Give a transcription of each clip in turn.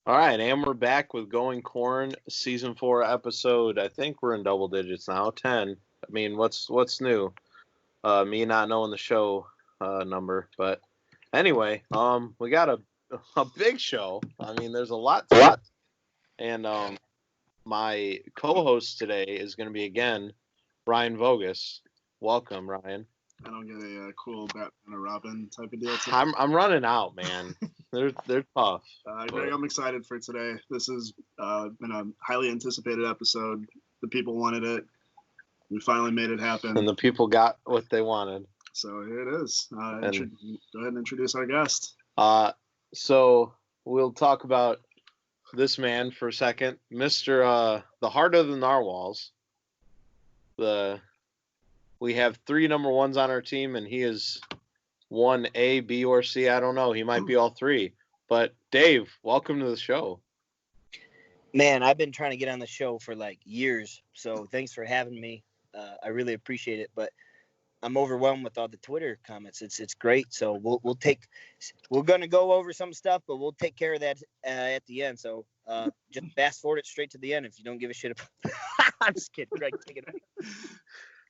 All right, and we're back with Going Corn Season 4 episode. I think we're in double digits now, 10. I mean, what's new? Me not knowing the show number, but anyway, we got a big show. I mean, there's a lot to it. And my co-host today is going to be, again, Ryan Vogus. Welcome, Ryan. I don't get a cool Batman or Robin type of deal today. I'm running out, man. They're tough. Greg, I'm excited for today. This has been a highly anticipated episode. The people wanted it. We finally made it happen. And the people got what they wanted. So here it is. Go ahead and introduce our guest. So we'll talk about this man for a second. Mr. The Heart of the Narwhals. We have 3 number 1s on our team, and he is 1A, B, or C. I don't know. He might be all 3. But Dave, welcome to the show. Man, I've been trying to get on the show for like years, so thanks for having me. I really appreciate it, but I'm overwhelmed with all the Twitter comments. It's great. So we're going to go over some stuff, but we'll take care of that at the end. So just fast forward it straight to the end if you don't give a shit about. I'm just kidding, Greg. Take it away.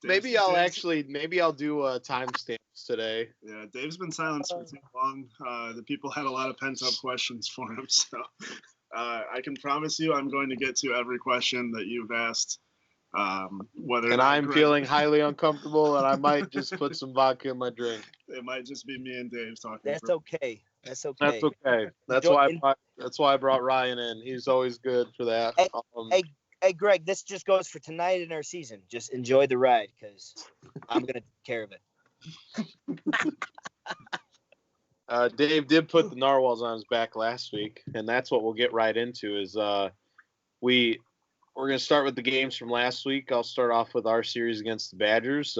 Maybe I'll do timestamps today. Yeah, Dave's been silenced for too long. The people had a lot of pent-up questions for him, so I can promise you I'm going to get to every question that you've asked. I'm feeling highly uncomfortable, and I might just put some vodka in my drink. It might just be me and Dave talking. That's okay. That's okay. That's why I brought Ryan in. He's always good for that. Hey, Greg, this just goes for tonight in our season. Just enjoy the ride, because I'm going to take care of it. Dave did put the narwhals on his back last week, and that's what we'll get right into is we're going to start with the games from last week. I'll start off with our series against the Badgers.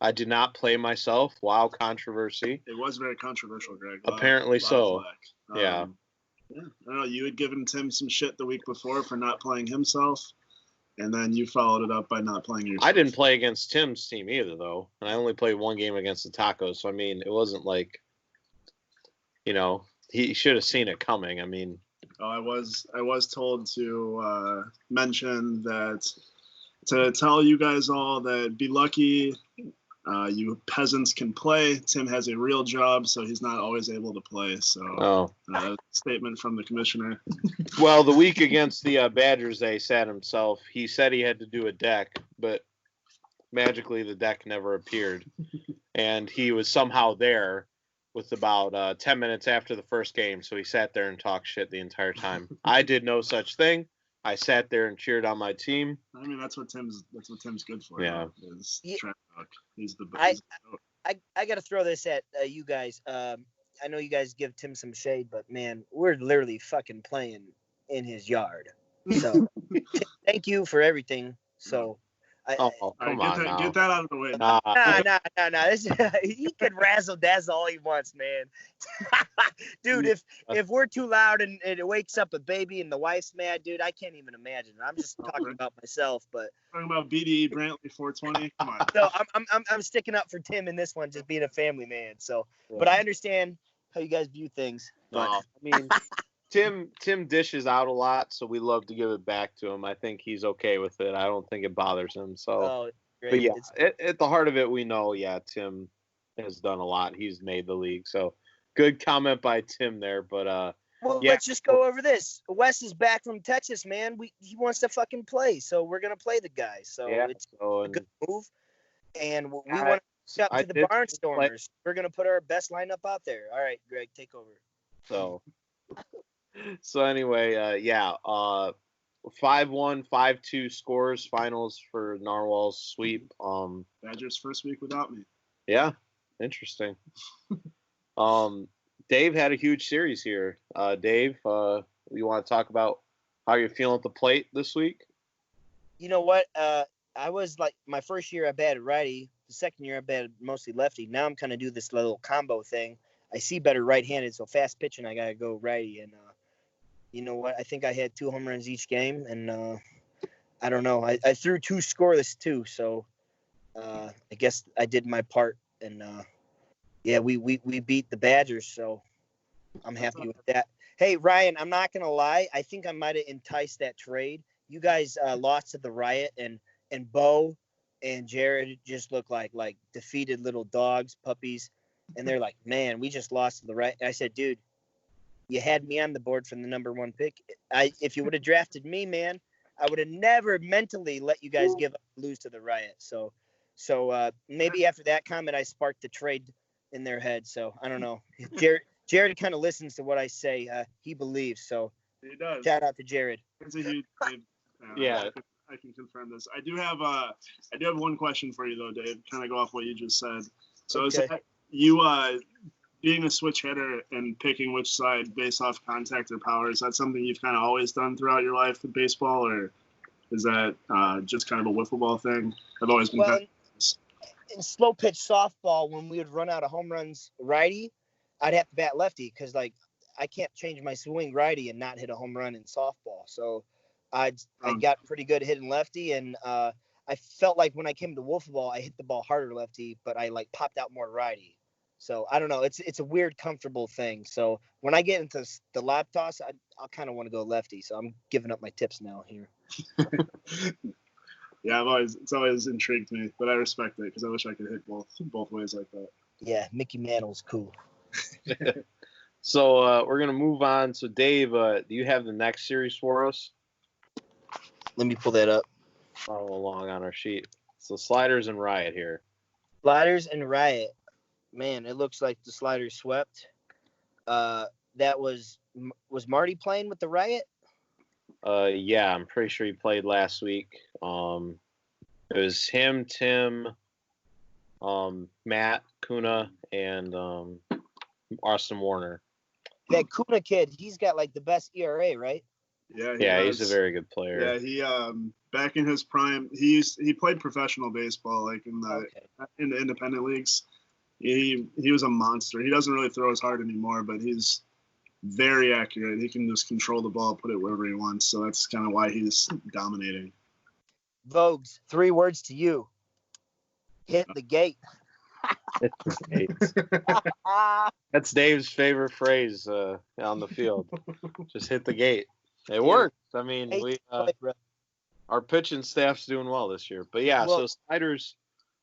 I did not play myself. Wow, controversy. It was very controversial, Greg. Apparently so. Yeah. Yeah, I don't know. You had given Tim some shit the week before for not playing himself, and then you followed it up by not playing yourself. I didn't play against Tim's team either, though, and I only played one game against the Tacos. So I mean, it wasn't like, he should have seen it coming. I mean, I was told to mention that to tell you guys all that be lucky. You peasants can play. Tim has a real job, so he's not always able to play. So, statement from the commissioner. Well, the week against the Badgers, they sat himself. He said he had to do a deck, but magically the deck never appeared. And he was somehow there with about 10 minutes after the first game, so he sat there and talked shit the entire time. I did no such thing. I sat there and cheered on my team. I mean, that's what Tim's good for. Yeah. Is trash talk. He's the best. I got to throw this at you guys. I know you guys give Tim some shade, but man, we're literally fucking playing in his yard. So thank you for everything. So. Get that out of the way. No. He can razzle dazzle all he wants, man. Dude, if we're too loud and it wakes up a baby and the wife's mad, dude, I can't even imagine. I'm just talking about myself, but talking about BDE Brantley 420. Come on. So I'm sticking up for Tim in this one, just being a family man. So, but I understand how you guys view things. But I mean. Tim dishes out a lot, so we love to give it back to him. I think he's okay with it. I don't think it bothers him. So, but yeah, at the heart of it, we know, Tim has done a lot. He's made the league. So, good comment by Tim there. But let's just go over this. Wes is back from Texas, man. He wants to fucking play, so we're gonna play the guy. So it's a good move, and we want to up to the Barnstormers. We're gonna put our best lineup out there. All right, Greg, take over. So anyway, 5-1, 5-2 scores, finals for Narwhals sweep. Badgers first week without me. Yeah, interesting. Dave had a huge series here. Dave, you want to talk about how you're feeling at the plate this week? You know what? I was like, my first year I batted righty. The second year I batted mostly lefty. Now I'm kind of do this little combo thing. I see better right-handed, so fast pitching I gotta go righty. And you know what? I think I had 2 home runs each game, and I don't know. I threw 2 scoreless too, so I guess I did my part. And we beat the Badgers, so I'm happy with that. Hey, Ryan, I'm not gonna lie. I think I might have enticed that trade. You guys lost at the Riot, and Bo and Jared just look like defeated little dogs, puppies, and they're like, "Man, we just lost to the Riot." And I said, "Dude, you had me on the board from the #1 pick. If you would have drafted me, man, I would have never mentally let you guys lose to the Riot." So maybe after that comment, I sparked the trade in their head. So I don't know. Jared kind of listens to what I say. He believes. So He does. shout out to Jared. It's a huge Dave. Yeah. I can confirm this. I do have one question for you though, Dave. Kind of go off what you just said. So Okay. is that you being a switch hitter and picking which side based off contact or power, is that something you've kind of always done throughout your life with baseball, or is that just kind of a wiffle ball thing? I've always been in slow pitch softball, when we would run out of home runs righty, I'd have to bat lefty because like I can't change my swing righty and not hit a home run in softball. So I got pretty good at hitting lefty, and I felt like when I came to wiffle ball, I hit the ball harder lefty, but I like popped out more righty. So I don't know. It's a weird, comfortable thing. So when I get into the lob toss, I'll kind of want to go lefty. So I'm giving up my tips now here. Yeah, it's always intrigued me, but I respect it because I wish I could hit both ways like that. Yeah, Mickey Mantle's cool. So we're gonna move on. So Dave, do you have the next series for us? Let me pull that up. Follow along on our sheet. So Sliders and Riot here. Sliders and Riot. Man, it looks like the Sliders swept. That was Marty playing with the Riot? Yeah, I'm pretty sure he played last week. It was him, Tim, Matt, Kuna, and Austin Warner. That Kuna kid, he's got like the best ERA, right? Yeah, he's a very good player. Yeah, he back in his prime, he played professional baseball like in the independent leagues. He was a monster. He doesn't really throw as hard anymore, but he's very accurate. He can just control the ball, put it wherever he wants. So that's kind of why he's dominating. Vogues, 3 words to you. Hit the gate. Hit the gate. That's Dave's favorite phrase on the field. Just hit the gate. It worked. I mean, our pitching staff's doing well this year. But yeah, so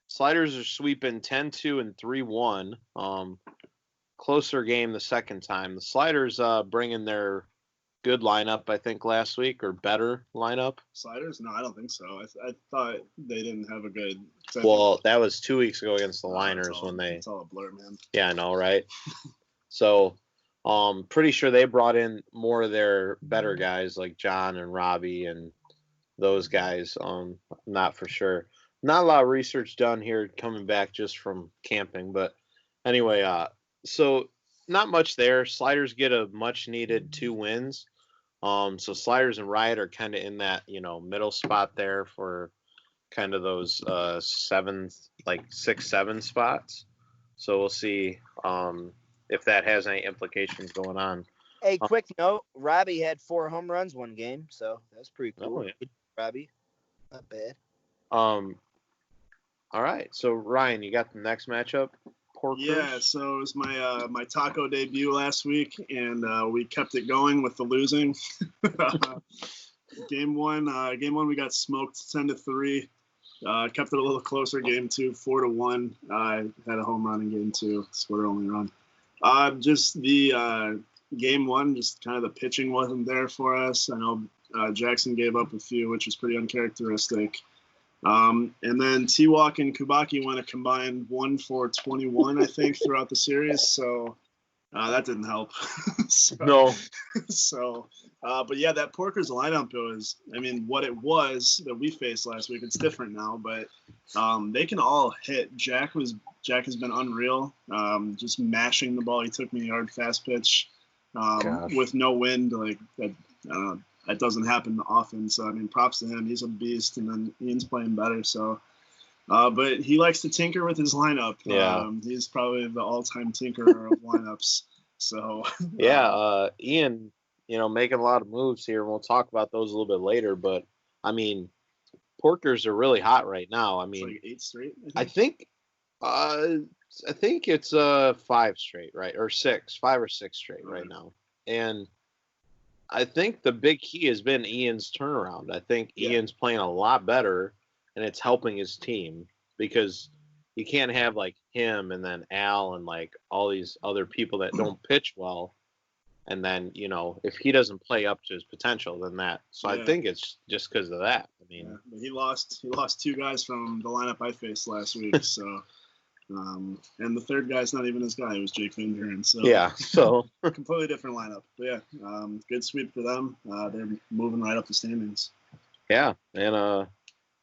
Sliders are sweeping 10-2 and 3-1. Closer game the second time. The Sliders bringing their good lineup, I think, last week, or better lineup. Sliders? No, I don't think so. I thought they didn't have a good. Well, that was 2 weeks ago against the Liners when they. It's all a blur, man. Yeah, I know, right? So, pretty sure they brought in more of their better guys like John and Robbie and those guys. Not for sure. Not a lot of research done here coming back just from camping, but anyway, so not much there. Sliders get a much needed 2 wins. So Sliders and Riot are kind of in that, middle spot there for kind of those 6, 7 spots. So we'll see if that has any implications going on. Hey, quick note, Robbie had 4 home runs one game, so that's pretty cool. Oh, yeah. Robbie, not bad. All right, so Ryan, you got the next matchup? Porkers? Yeah, so it was my taco debut last week, and we kept it going with the losing. Game one, we got smoked 10-3. Kept it a little closer. Game 2, 4-1. Had a home run in game 2, scored only run. Just the game 1, just kind of the pitching wasn't there for us. I know Jackson gave up a few, which was pretty uncharacteristic. And then T-Walk and Kubaki went a combined 1 for 21, I think, throughout the series. So that didn't help. No. So, but yeah, that Porkers lineup what it was that we faced last week. It's different now, but they can all hit. Jack has been unreal. Just mashing the ball. He took me a yard fast pitch with no wind. Like that, that doesn't happen often. So, I mean, props to him. He's a beast. And then Ian's playing better. So, but he likes to tinker with his lineup. Yeah. He's probably the all-time tinkerer of lineups. So, yeah, Ian, making a lot of moves here. We'll talk about those a little bit later. But, I mean, Porkers are really hot right now. I mean, it's like 8 straight. I think it's 5 straight, right? Or 6, 5 or 6 straight right now. And I think the big key has been Ian's turnaround. I think Ian's playing a lot better, and it's helping his team because you can't have like him and then Al and like all these other people that don't pitch well. And then, if he doesn't play up to his potential, then that. So I think it's just because of that. I mean, he lost 2 guys from the lineup I faced last week. So, and the third guy's not even his guy. It was Jake Van Buren. So completely different lineup. But good sweep for them. They're moving right up the standings. Yeah, and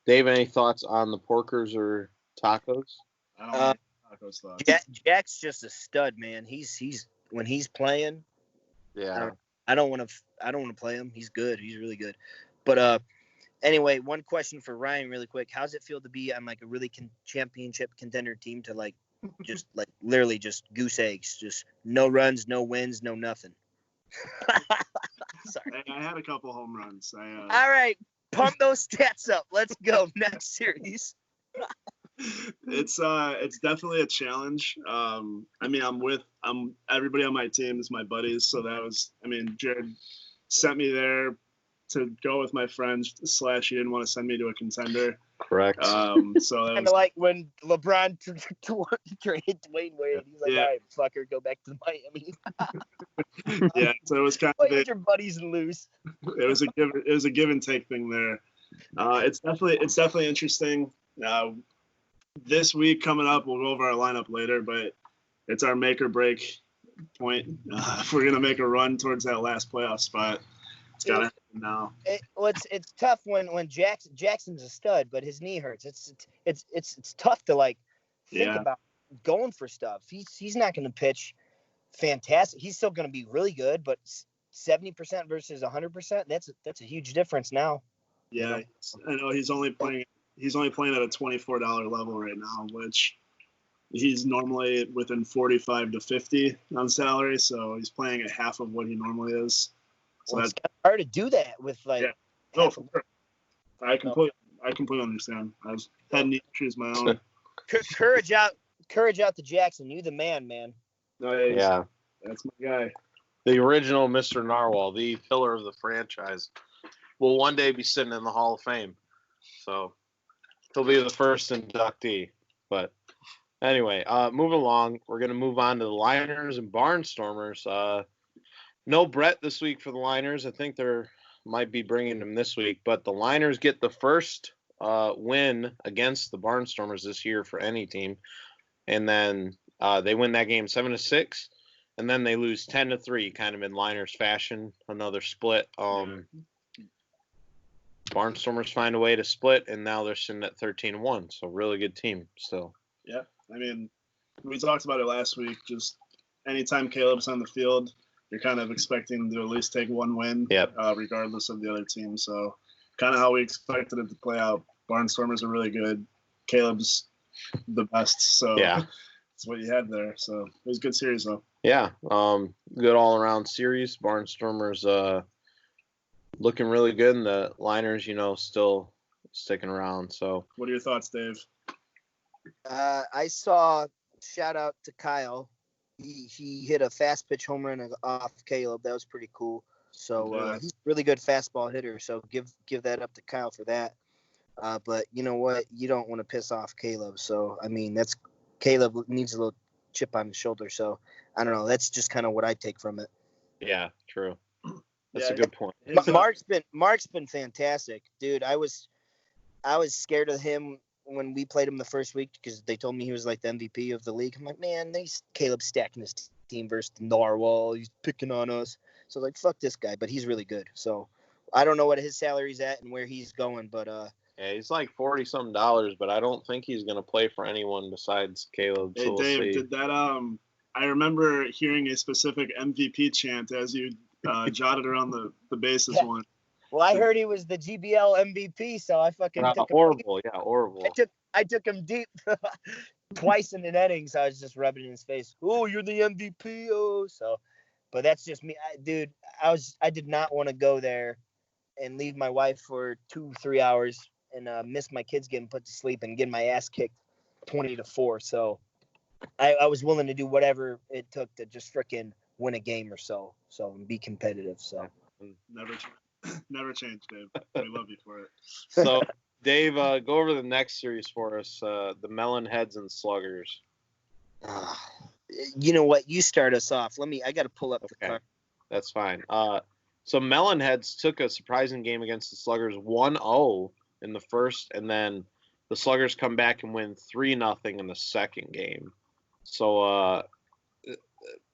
Dave, any thoughts on the Porkers or Tacos? I don't have Tacos thoughts. Jack's just a stud, man. He's when he's playing. Yeah. I don't want to play him. He's good. He's really good. But anyway, one question for Ryan really quick. How's it feel to be on like a really championship contender team to like just like literally just goose eggs, just no runs, no wins, no nothing? Sorry. I had a couple home runs. All right. Pump those stats up. Let's go. Next series. It's definitely a challenge. I'm everybody on my team is my buddies, so that was, Jared sent me there to go with my friends / he didn't want to send me to a contender. Correct. So that kind was of like when LeBron traded Dwayne Wade. He's like, all right, fucker, go back to Miami. Yeah, so it was kind play of with your buddies and lose. It was a give and take thing there. It's definitely interesting. This week coming up, we'll go over our lineup later, but it's our make or break point. If we're gonna make a run towards that last playoff spot, it's gotta happen now. It's tough when Jackson's a stud, but his knee hurts. It's tough to like think about going for stuff. He's not gonna pitch fantastic. He's still gonna be really good, but 70% versus 100%, that's a huge difference now. Yeah, I know he's only playing at a $24 level right now, which he's normally within 45 to 50 on salary, so he's playing at half of what he normally is. So it's hard to do that with like. Yeah. No, for sure. I completely understand. I've had knee issues my own. Courage out to Jackson. You the man. No, yeah, that's my guy. The original Mr. Narwhal, the pillar of the franchise, will one day be sitting in the Hall of Fame. So he'll be the first inductee. But anyway, moving along, we're going to move on to the Liners and Barnstormers. No Brett this week for the Liners. I think they might be bringing him this week. But the Liners get the first win against the Barnstormers this year for any team. And then they win that game 7-6. And then they lose 10-3, kind of in Liners fashion. Another split. Barnstormers find a way to split, and now they're sitting at 13-1. So really good team still. Yeah, we talked about it last week. Just anytime Caleb's on the field, you're kind of expecting to at least take one win, regardless of the other team. So kind of how we expected it to play out. Barnstormers are really good. Caleb's the best. So that's what you had there. So it was a good series, though. Yeah, good all-around series. Barnstormers looking really good, and the Liners, still sticking around. So, what are your thoughts, Dave? I saw, shout out to Kyle. He hit a fast pitch home run off Caleb. That was pretty cool. So he's a really good fastball hitter. So give that up to Kyle for that. But you know what? You don't want to piss off Caleb. So that's Caleb needs a little chip on his shoulder. So I don't know. That's just kind of what I take from it. Yeah, true. That's a good point. Mark's been fantastic, dude. I was scared of him when we played him the first week because they told me he was like the MVP of the league. I'm like, man, Caleb's stacking his team versus the Narwhal. He's picking on us. So like, fuck this guy, but he's really good. So I don't know what his salary's at and where he's going, but yeah, he's like $40-something, but I don't think he's gonna play for anyone besides Caleb. Hey, so Dave, we'll see. did that? I remember hearing a specific MVP chant as you jotted around the bases one. Well, I heard he was the GBL MVP, so I fucking took him horrible. Deep. Yeah, horrible. I took him deep twice in an inning, so I was just rubbing in his face. Oh, you're the MVP, so. But that's just me, dude. I did not want to go there and leave my wife for 2-3 hours and miss my kids getting put to sleep and getting my ass kicked 20-4. So I was willing to do whatever it took to just frickin' win a game or so and be competitive. So Never change, Dave. We love you for it. So, Dave, go over the next series for us. The Melonheads and Sluggers. You know what? You start us off. I got to pull up the card. That's fine. So Melonheads took a surprising game against the Sluggers 1-0 in the first, and then the Sluggers come back and win 3-0 in the second game. So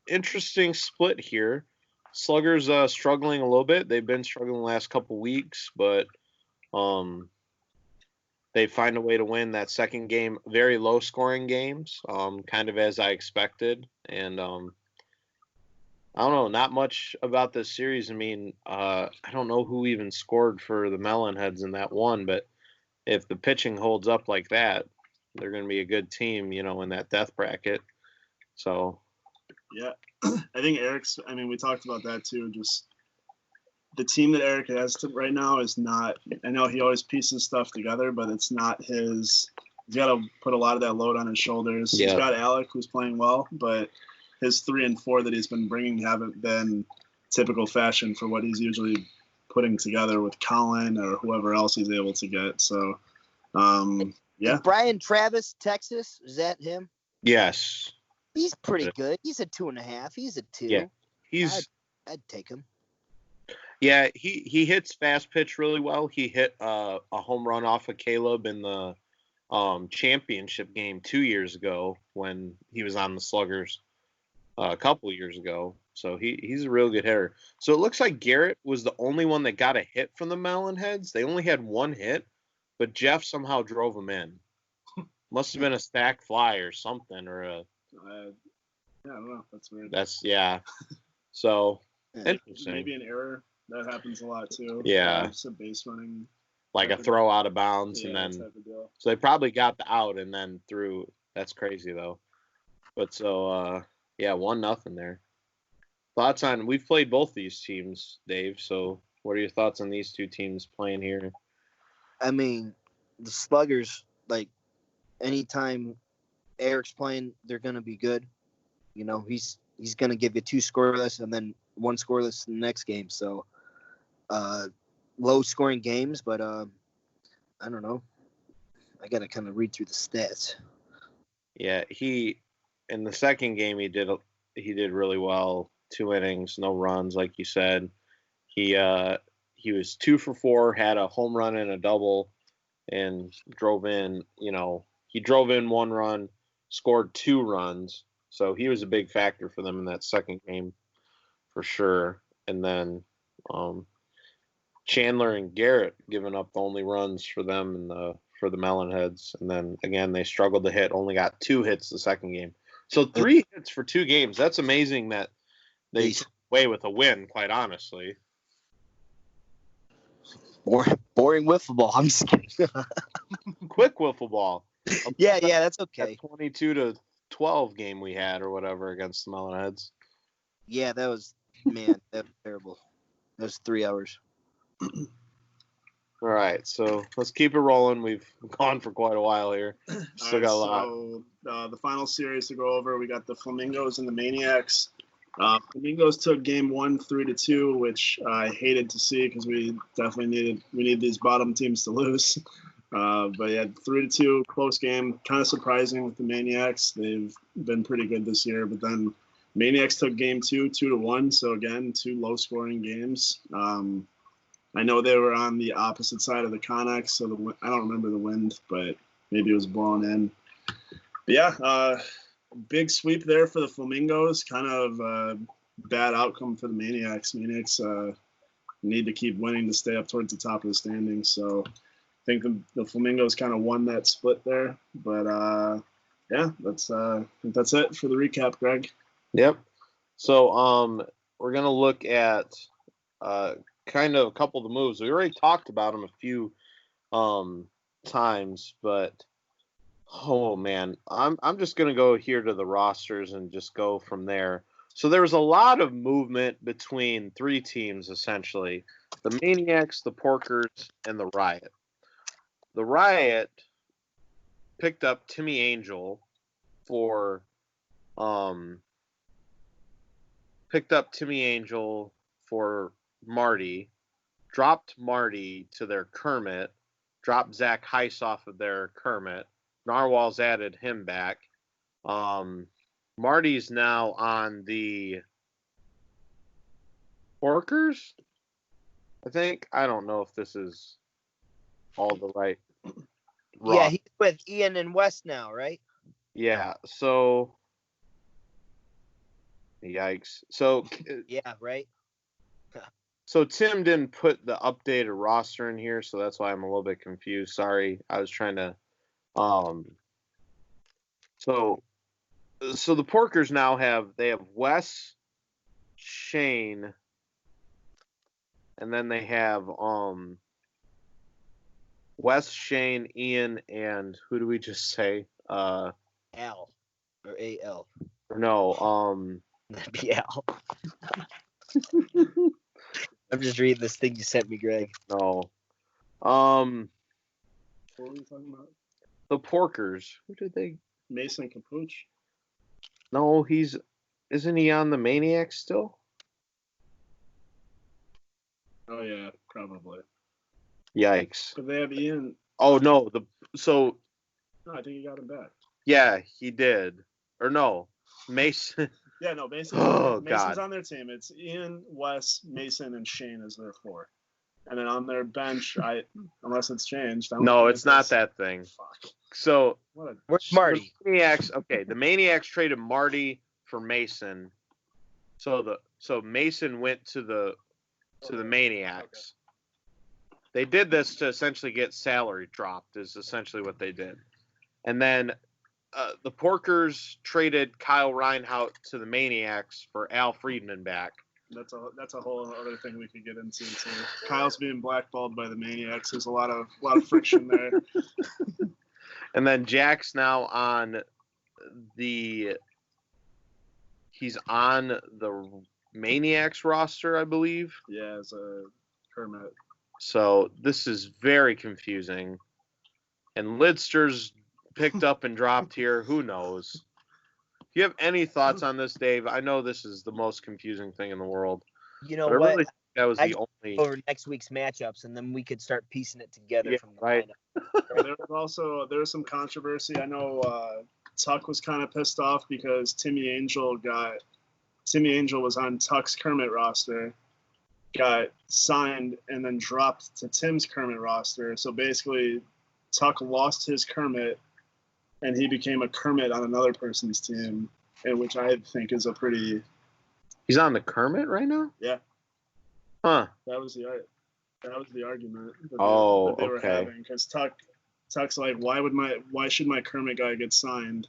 interesting split here. Sluggers struggling a little bit. They've been struggling the last couple weeks, but they find a way to win that second game. Very low scoring games, kind of as I expected. And I don't know, not much about this series. I mean, I don't know who even scored for the Melonheads in that one, but if the pitching holds up like that, they're going to be a good team, in that death bracket. So, yeah, I think we talked about that too. Just the team that Eric has right now is not, I know he always pieces stuff together, but it's not he's got to put a lot of that load on his shoulders. Yeah. He's got Alec, who's playing well, but his 3 and 4 that he's been bringing haven't been typical fashion for what he's usually putting together with Colin or whoever else he's able to get. So, yeah. Brian Travis, Texas, is that him? Yes. He's pretty good. He's a 2.5. He's a 2. Yeah, I'd take him. Yeah, he hits fast pitch really well. He hit a home run off of Caleb in the championship game 2 years ago when he was on the Sluggers a couple years ago. So he's a real good hitter. So it looks like Garrett was the only one that got a hit from the Melonheads. They only had 1 hit, but Jeff somehow drove him in. Must have been a stack fly or something, or a. I don't know. That's weird. Yeah. So interesting. Maybe an error. That happens a lot too. Yeah. Some base running. Like a throw out of bounds, and then so they probably got the out and then threw. That's crazy though. But so 1-0 there. Thoughts on? We've played both these teams, Dave. So what are your thoughts on these two teams playing here? I mean, the Sluggers, like anytime Eric's playing, they're gonna be good. He's gonna give you 2 scoreless and then 1 scoreless in the next game. So low scoring games, but I don't know. I gotta kind of read through the stats. Yeah, in the second game he did really well. 2 innings, no runs, like you said. He was 2 for 4, had a home run and a double, and drove in. He drove in 1 run, scored 2 runs. So he was a big factor for them in that second game, for sure. And then Chandler and Garrett giving up the only runs for them for the Melonheads. And then again, they struggled to hit. Only got 2 hits the second game. So 3 hits for 2 games. That's amazing that they took away with a win. Quite honestly. Boring wiffle ball. I'm just kidding. Quick wiffle ball. Yeah, that's okay. That 22-12 game we had or whatever against the Melonheads. Yeah, that was terrible. That was 3 hours. All right, so let's keep it rolling. We've gone for quite a while here. Still got a lot. So the final series to go over, we got the Flamingos and the Maniacs. Flamingos took game 1 3-2, which I hated to see because we definitely need these bottom teams to lose. But yeah, 3-2, close game. Kind of surprising with the Maniacs. They've been pretty good this year, but then Maniacs took game 2 2-1. So again, 2 low-scoring games. I know they were on the opposite side of the Connex, so I don't remember the wind, but maybe it was blown in. But yeah, big sweep there for the Flamingos. Kind of bad outcome for the Maniacs. Maniacs need to keep winning to stay up towards the top of the standings. So I think the Flamingos kind of won that split there. But yeah, I think that's it for the recap, Greg. Yep. So we're gonna look at kind of a couple of the moves. We already talked about them a few times, but oh man, I'm just gonna go here to the rosters and just go from there. So there was a lot of movement between 3 teams essentially: the Maniacs, the Porkers, and the Riot. The Riot picked up Timmy Angel for Marty, dropped Marty to their Kermit, dropped Zach Heiss off of their Kermit. Narwhal's added him back. Marty's now on the Porkers, I think. I don't know if this is all the right. Yeah, he's with Ian and Wes now, right? Yeah, so yikes. So yeah, right. So Tim didn't put the updated roster in here, so that's why I'm a little bit confused. Sorry, I was trying to. So the Porkers now have Wes, Shane, and then they have Wes, Shane, Ian, and who do we just say? Al or AL. No, that'd be Al. I'm just reading this thing you sent me, Greg. No. What were we talking about? The Porkers. Who did they? Mason Capuch? No, isn't he on the Maniacs still? Oh yeah, probably. Yikes. But they have Ian. Oh no, No, I think he got him back. Yeah, he did. Or no, Mason. Yeah, no, Mason's on their team. It's Ian, Wes, Mason, and Shane as their 4. And then on their bench, unless it's changed. No, it's not that thing. Fuck. So where's Marty? The Maniacs traded Marty for Mason. So Mason went to the Maniacs. Okay. They did this to essentially get salary dropped. Is essentially what they did. And then the Porkers traded Kyle Reinhout to the Maniacs for Al Friedman back. That's a whole other thing we could get into too. Kyle's being blackballed by the Maniacs. There's a lot of friction there. And then Jack's now on he's on the Maniacs roster, I believe. Yeah, as a Kermit. So this is very confusing. And Lidster's picked up and dropped here. Who knows? Do you have any thoughts on this, Dave? I know this is the most confusing thing in the world. You know what? I really think that was the only over next week's matchups, and then we could start piecing it together from the right. lineup. There was some controversy. I know Tuck was kind of pissed off because Timmy Angel was on Tuck's Kermit roster, got signed, and then dropped to Tim's Kermit roster. So basically, Tuck lost his Kermit, and he became a Kermit on another person's team, and which I think is a pretty. He's on the Kermit right now? Yeah. Huh. That was the argument that they were having, because Tuck's like, why should my Kermit guy get signed,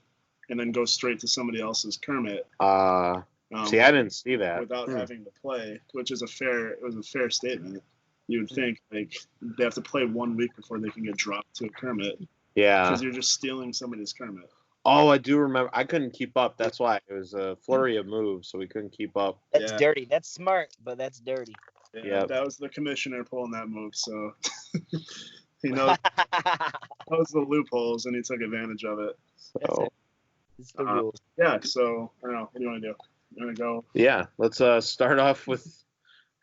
and then go straight to somebody else's Kermit? See, I didn't see that without having to play, which is a fair statement. You would think like they have to play 1 week before they can get dropped to a Kermit. Yeah. Because you're just stealing somebody's Kermit. Oh, I do remember. I couldn't keep up. That's why it was a flurry of moves, so we couldn't keep up. That's dirty. That's smart, but that's dirty. Yeah, that was the commissioner pulling that move. So he knows the loopholes, and he took advantage of it. So, it's the rules. Yeah. So I don't know. What do you want to do? You want to go? Yeah. Let's start off with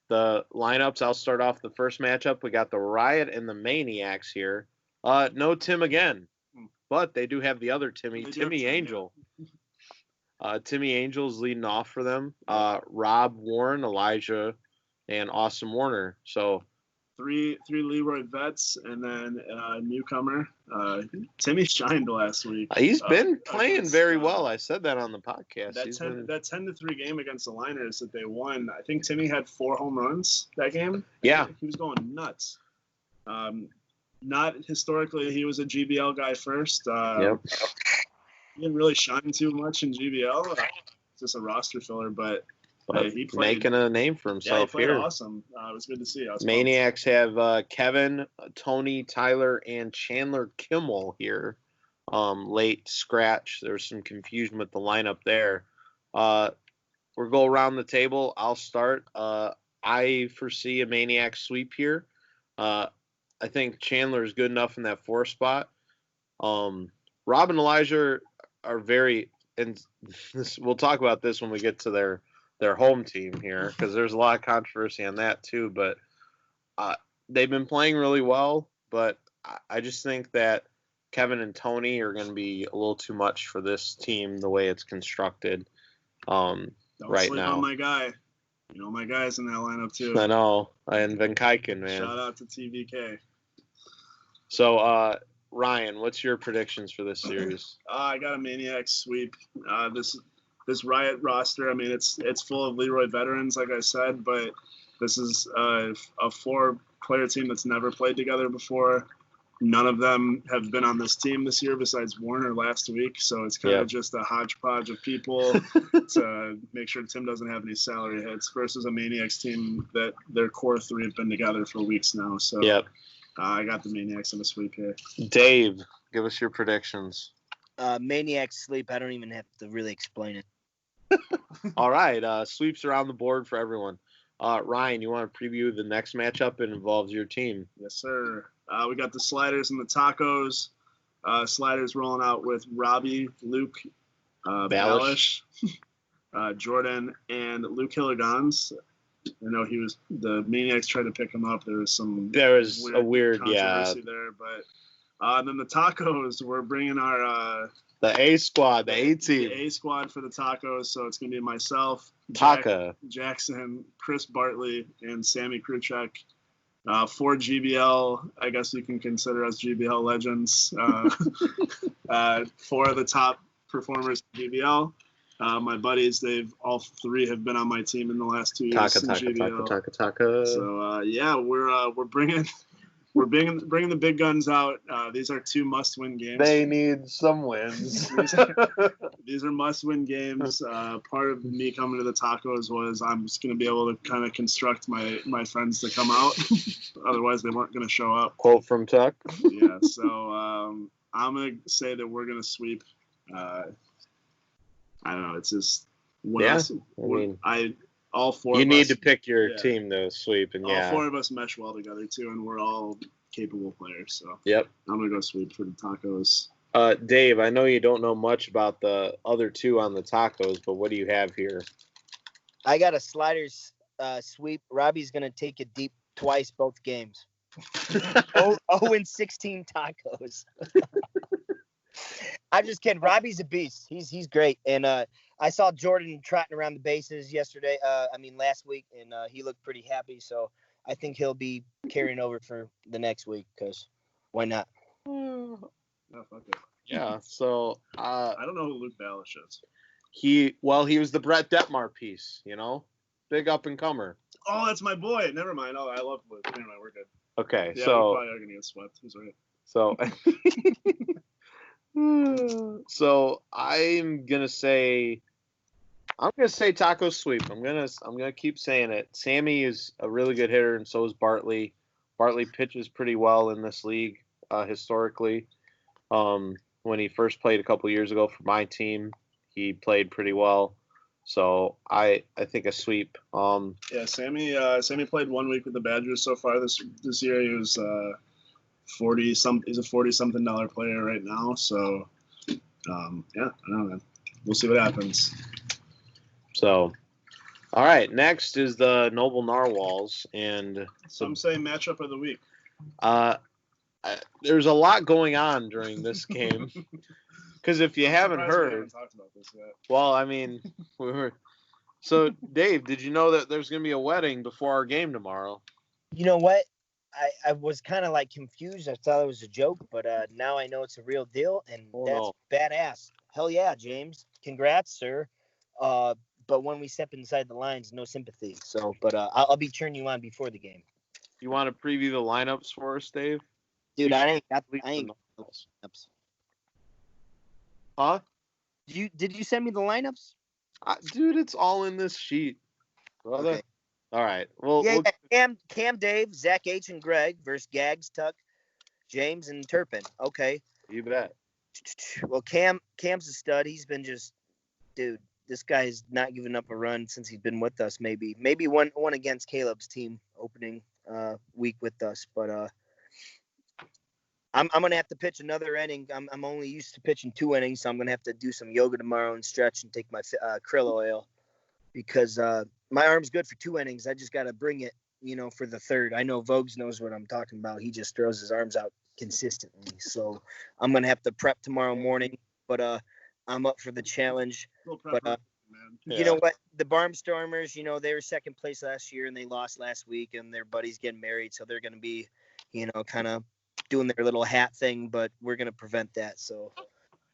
the lineups. I'll start off the first matchup. We got the Riot and the Maniacs here. No Tim again. But they do have the other Timmy Angel. Timmy Angel's leading off for them. Rob, Warren, Elijah, and Austin Warner. So three Leroy vets and then a newcomer. Timmy shined last week. He's been playing very well. I said that on the podcast. That 10-3 game against the Liners that they won. I think Timmy had 4 home runs that game. Yeah, he was going nuts. Not historically, he was a GBL guy first. Yep. He didn't really shine too much in GBL. Just a roster filler, but he played, making a name for himself he played here. Awesome. It was good to see. Maniacs have Kevin, Tony, Tyler, and Chandler Kimmel here. Late scratch. There's some confusion with the lineup there. We'll go around the table. I'll start. I foresee a Maniac sweep here. I think Chandler is good enough in that 4 spot. Rob and Elijah are very, and we'll talk about this when we get to their their home team here, because there's a lot of controversy on that too. But they've been playing really well, but I just think that Kevin and Tony are going to be a little too much for this team the way it's constructed Don't right sleep now. on my guy. You know my guy's in that lineup too. I know, and Van Kijken, man. Shout out to TVK. So, Ryan, what's your predictions for this series? I got a maniac sweep. This Riot roster, I mean, it's full of Leroy veterans, like I said, but this is a 4-player team that's never played together before. None of them have been on this team this year besides Warner last week, so it's kind of just a hodgepodge of people to make sure Tim doesn't have any salary hits versus a Maniacs team that their core 3 have been together for weeks now. So I got the Maniacs in a sweep here. Dave, give us your predictions. Maniacs sleep. I don't even have to really explain it. All right, sweeps around the board for everyone. Ryan, you want to preview the next matchup? It involves your team. Yes, sir. We got the Sliders and the Tacos. Sliders rolling out with Robbie, Luke, Balish, Jordan, and Luke Hilligans. I know the Maniacs tried to pick him up. There was a weird controversy there, but then the Tacos, we're bringing our the A squad, the A team, the A squad for the Tacos. So it's gonna be myself, Jackson, Chris Bartley, and Sammy Kruchek. 4 GBL, I guess you can consider us GBL legends. 4 of the top performers in GBL. My buddies, all 3 have been on my team in the last 2 years in GBL. So we're bringing the big guns out. These are 2 must-win games. They need some wins. These are must-win games. Part of me coming to the Tacos was I'm just going to be able to kind of construct my friends to come out. Otherwise, they weren't going to show up. Quote from Tuck. Yeah, so I'm going to say that we're going to sweep. I don't know. It's just all 4 you of need us, to pick your team to sweep, and all 4 of us mesh well together too, and we're all capable players. So I'm gonna go sweep for the Tacos. Dave, I know you don't know much about the other 2 on the Tacos, but what do you have here? I got a Sliders sweep. Robbie's gonna take it deep twice both games. 0-16 Tacos. I'm just kidding. Robbie's a beast. He's great, and I saw Jordan trotting around the bases last week, and he looked pretty happy. So I think he'll be carrying over for the next week, because why not? Oh, fuck it. Yeah. So I don't know who Luke Balish is. He was the Brett Detmar piece, big up and comer. Oh, that's my boy. Never mind. Oh, I love Luke. Anyway, we're good. Okay, yeah, so we probably are gonna get swept. He's right. So. So I'm gonna say Taco sweep. I'm gonna keep saying it. Sammy is a really good hitter, and so is Bartley. Bartley pitches pretty well in this league historically. When he first played a couple years ago for my team, he played pretty well. So I think a sweep. Sammy played 1 week with the Badgers so far this year. He was 40-something. He's a $40-something player right now. So I don't know, man. We'll see what happens. So, all right. Next is the Noble Narwhals, and some say matchup of the week. There's a lot going on during this game. Because if you haven't heard, talked about this yet. Well, I mean, we were. So, Dave, did you know that there's going to be a wedding before our game tomorrow? You know what? I was kind of confused. I thought it was a joke, but now I know it's a real deal, and that's badass. Hell yeah, James. Congrats, sir. But when we step inside the lines, no sympathy. So, but I'll be cheering you on before the game. You want to preview the lineups for us, Dave? Dude, I ain't got lineups. Huh? Did you send me the lineups? Dude, it's all in this sheet, brother. Okay. All right. Well, Cam, Dave, Zach H, and Greg versus Gags, Tuck, James, and Turpin. Okay. You bet. Well, Cam's a stud. He's been dude. This guy has not given up a run since he's been with us. Maybe one against Caleb's team opening week with us, but I'm gonna have to pitch another inning. I'm only used to pitching 2 innings, so I'm gonna have to do some yoga tomorrow and stretch and take my krill oil. because my arm's good for 2 innings. I just got to bring it, for the third. I know Vogues knows what I'm talking about. He just throws his arms out consistently. So I'm going to have to prep tomorrow morning, but I'm up for the challenge. But you know what? The Barnstormers, they were second place last year and they lost last week, and their buddy's getting married. So they're going to be, kind of doing their little hat thing, but we're going to prevent that. So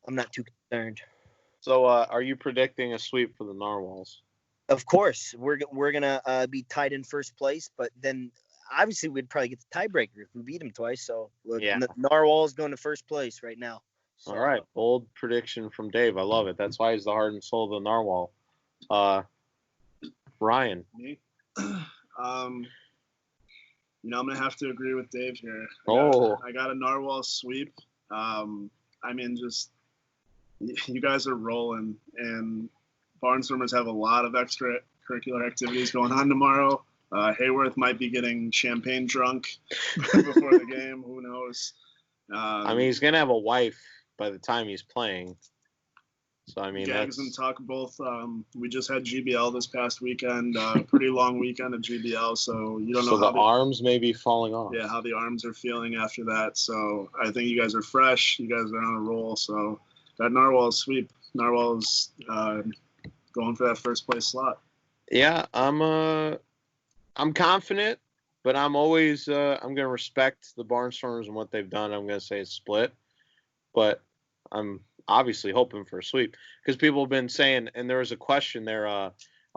I'm not too concerned. So are you predicting a sweep for the Narwhals? Of course, we're gonna be tied in first place, but then obviously we'd probably get the tiebreaker if we beat them twice. So Narwhal is going to first place right now. So, all right, bold prediction from Dave. I love it. That's why he's the heart and soul of the Narwhal. Ryan. Me? I'm gonna have to agree with Dave here. I got a Narwhal sweep. Just you guys are rolling, and Barnstormers have a lot of extracurricular activities going on tomorrow. Hayworth might be getting champagne drunk before the game. Who knows? He's going to have a wife by the time he's playing. So, Gags and Tuck both. We just had GBL this past weekend. Pretty long weekend of GBL, so you don't know how the arms may be falling off. Yeah, how the arms are feeling after that. So I think you guys are fresh. You guys are on a roll. So that Narwhal sweep. Narwhal's going for that first place slot. Yeah, I'm confident, but I'm always I'm going to respect the Barnstormers and what they've done. I'm going to say it's split, but I'm obviously hoping for a sweep because people have been saying, and there was a question there, are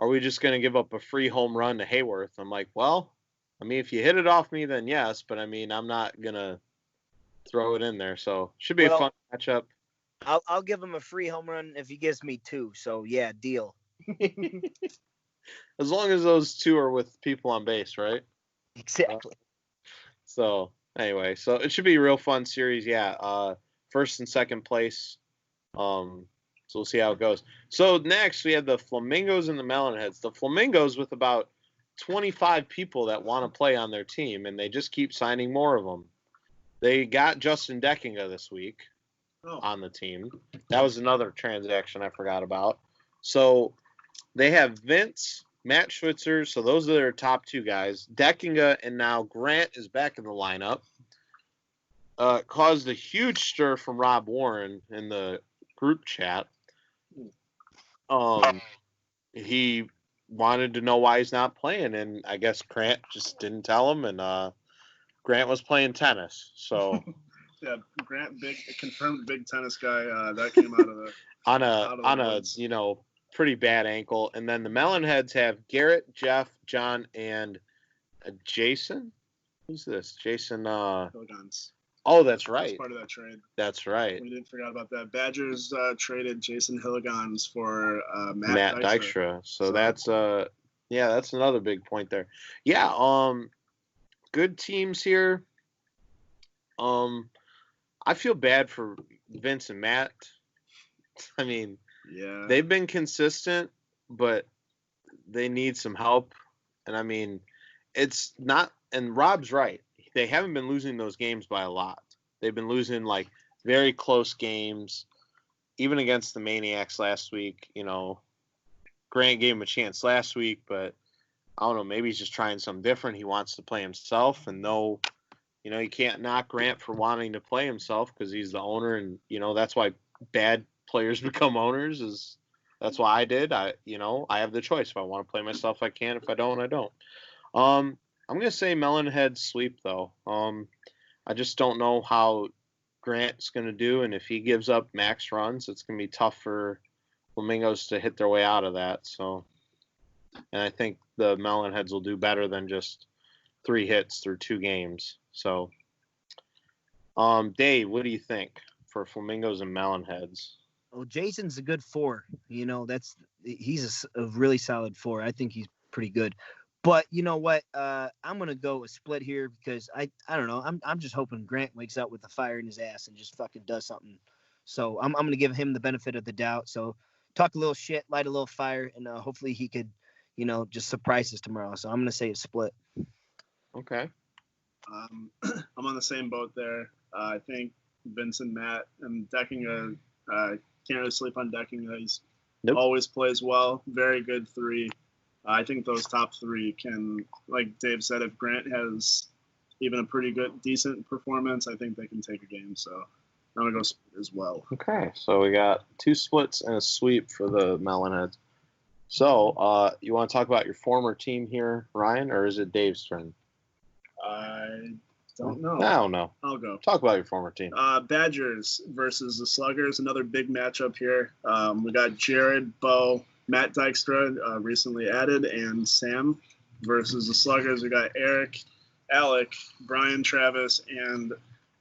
we just going to give up a free home run to Hayworth? I'm like, well, if you hit it off me, then yes, but I'm not going to throw it in there. So should be a fun matchup. I'll give him a free home run if he gives me 2. So yeah, deal. As long as those 2 are with people on base, right? Exactly. So anyway, so it should be a real fun series. Yeah. First and second place. So we'll see how it goes. So next we have the Flamingos and the Melonheads. The Flamingos with about 25 people that want to play on their team, and they just keep signing more of them. They got Justin Deckinga this week. On the team. That was another transaction I forgot about. So they have Vince, Matt Schwitzer. So those are their top 2 guys. Deckinga and now Grant is back in the lineup. Caused a huge stir from Rob Warren in the group chat. He wanted to know why he's not playing, and I guess Grant just didn't tell him, and Grant was playing tennis. So yeah, Grant, confirmed big tennis guy. That came out of the on a pretty bad ankle. And then the Melonheads have Garrett, Jeff, John, and Jason. Who's this? Jason. Hilligans. Oh, that's right. That's part of that trade. That's right. We didn't forget about that. Badgers traded Jason Hilligans for Matt Dykstra. So that's that's another big point there. Yeah. Good teams here. I feel bad for Vince and Matt. They've been consistent, but they need some help. And it's not, and Rob's right. They haven't been losing those games by a lot. They've been losing like very close games, even against the Maniacs last week. Grant gave him a chance last week, but I don't know, maybe he's just trying something different. He wants to play himself, and you can't knock Grant for wanting to play himself because he's the owner, and that's why bad players become owners. That's why I did. I have the choice. If I want to play myself, I can. If I don't, I don't. I'm gonna say Melonhead sweep though. I just don't know how Grant's gonna do, and if he gives up max runs, it's gonna be tough for Flamingos to hit their way out of that. So, and I think the Melonheads will do better than just 3 hits through 2 games. So, Dave, what do you think for Flamingos and Melonheads? Well, Jason's a good 4. He's a really solid 4. I think he's pretty good. But you know what? I'm gonna go a split here because I don't know. I'm just hoping Grant wakes up with a fire in his ass and just fucking does something. So I'm gonna give him the benefit of the doubt. So talk a little shit, light a little fire, and hopefully he could, just surprise us tomorrow. So I'm gonna say a split. Okay. I'm on the same boat there. I think Vincent, Matt, and Deckinga. Can't really sleep on Deckinga. He's Nope. Always plays well. Very good 3. I think those top 3 can, like Dave said, if Grant has even a pretty good, decent performance, I think they can take a game. So I'm going to go split as well. Okay, so we got 2 splits and a sweep for the Melonheads. So you want to talk about your former team here, Ryan, or is it Dave's turn? I don't know. I don't know. I'll go. Talk about your former team. Badgers versus the Sluggers, another big matchup here. We got Jared, Bo, Matt Dykstra, recently added, and Sam versus the Sluggers. We got Eric, Alec, Brian, Travis, and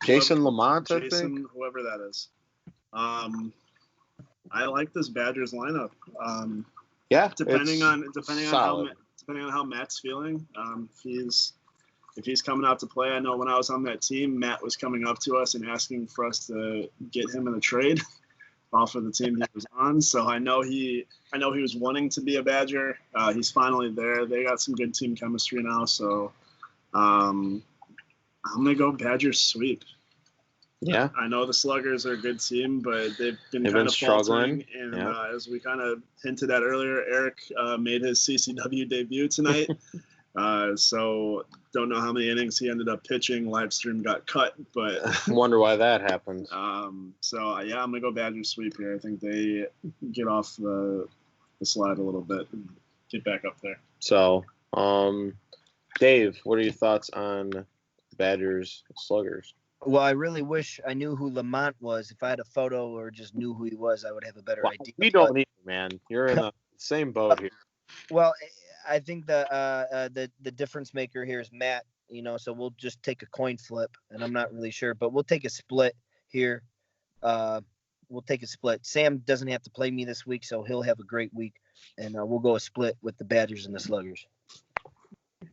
Jason Lamont, I think. Whoever that is. I like this Badgers lineup. Yeah, depending on how Matt's feeling. If he's coming out to play, I know when I was on that team, Matt was coming up to us and asking for us to get him in a trade off of the team he was on. So I know he was wanting to be a Badger. He's finally there. They got some good team chemistry now. So I'm gonna go Badgers sweep. Yeah, I know the Sluggers are a good team, but they've been kind of struggling. And as we kind of hinted at earlier, Eric made his CCW debut tonight. So don't know how many innings he ended up pitching. Live stream got cut, but wonder why that happened. So I'm gonna go Badgers sweep here. I think they get off the slide a little bit and get back up there. So, Dave, what are your thoughts on Badgers Sluggers? Well, I really wish I knew who Lamont was. If I had a photo or just knew who he was, I would have a better idea. We don't need it, man. You're in the same boat here. Well, I think the difference maker here is Matt. So we'll just take a coin flip, and I'm not really sure, but we'll take a split here. We'll take a split. Sam doesn't have to play me this week, so he'll have a great week, and we'll go a split with the Badgers and the Sluggers.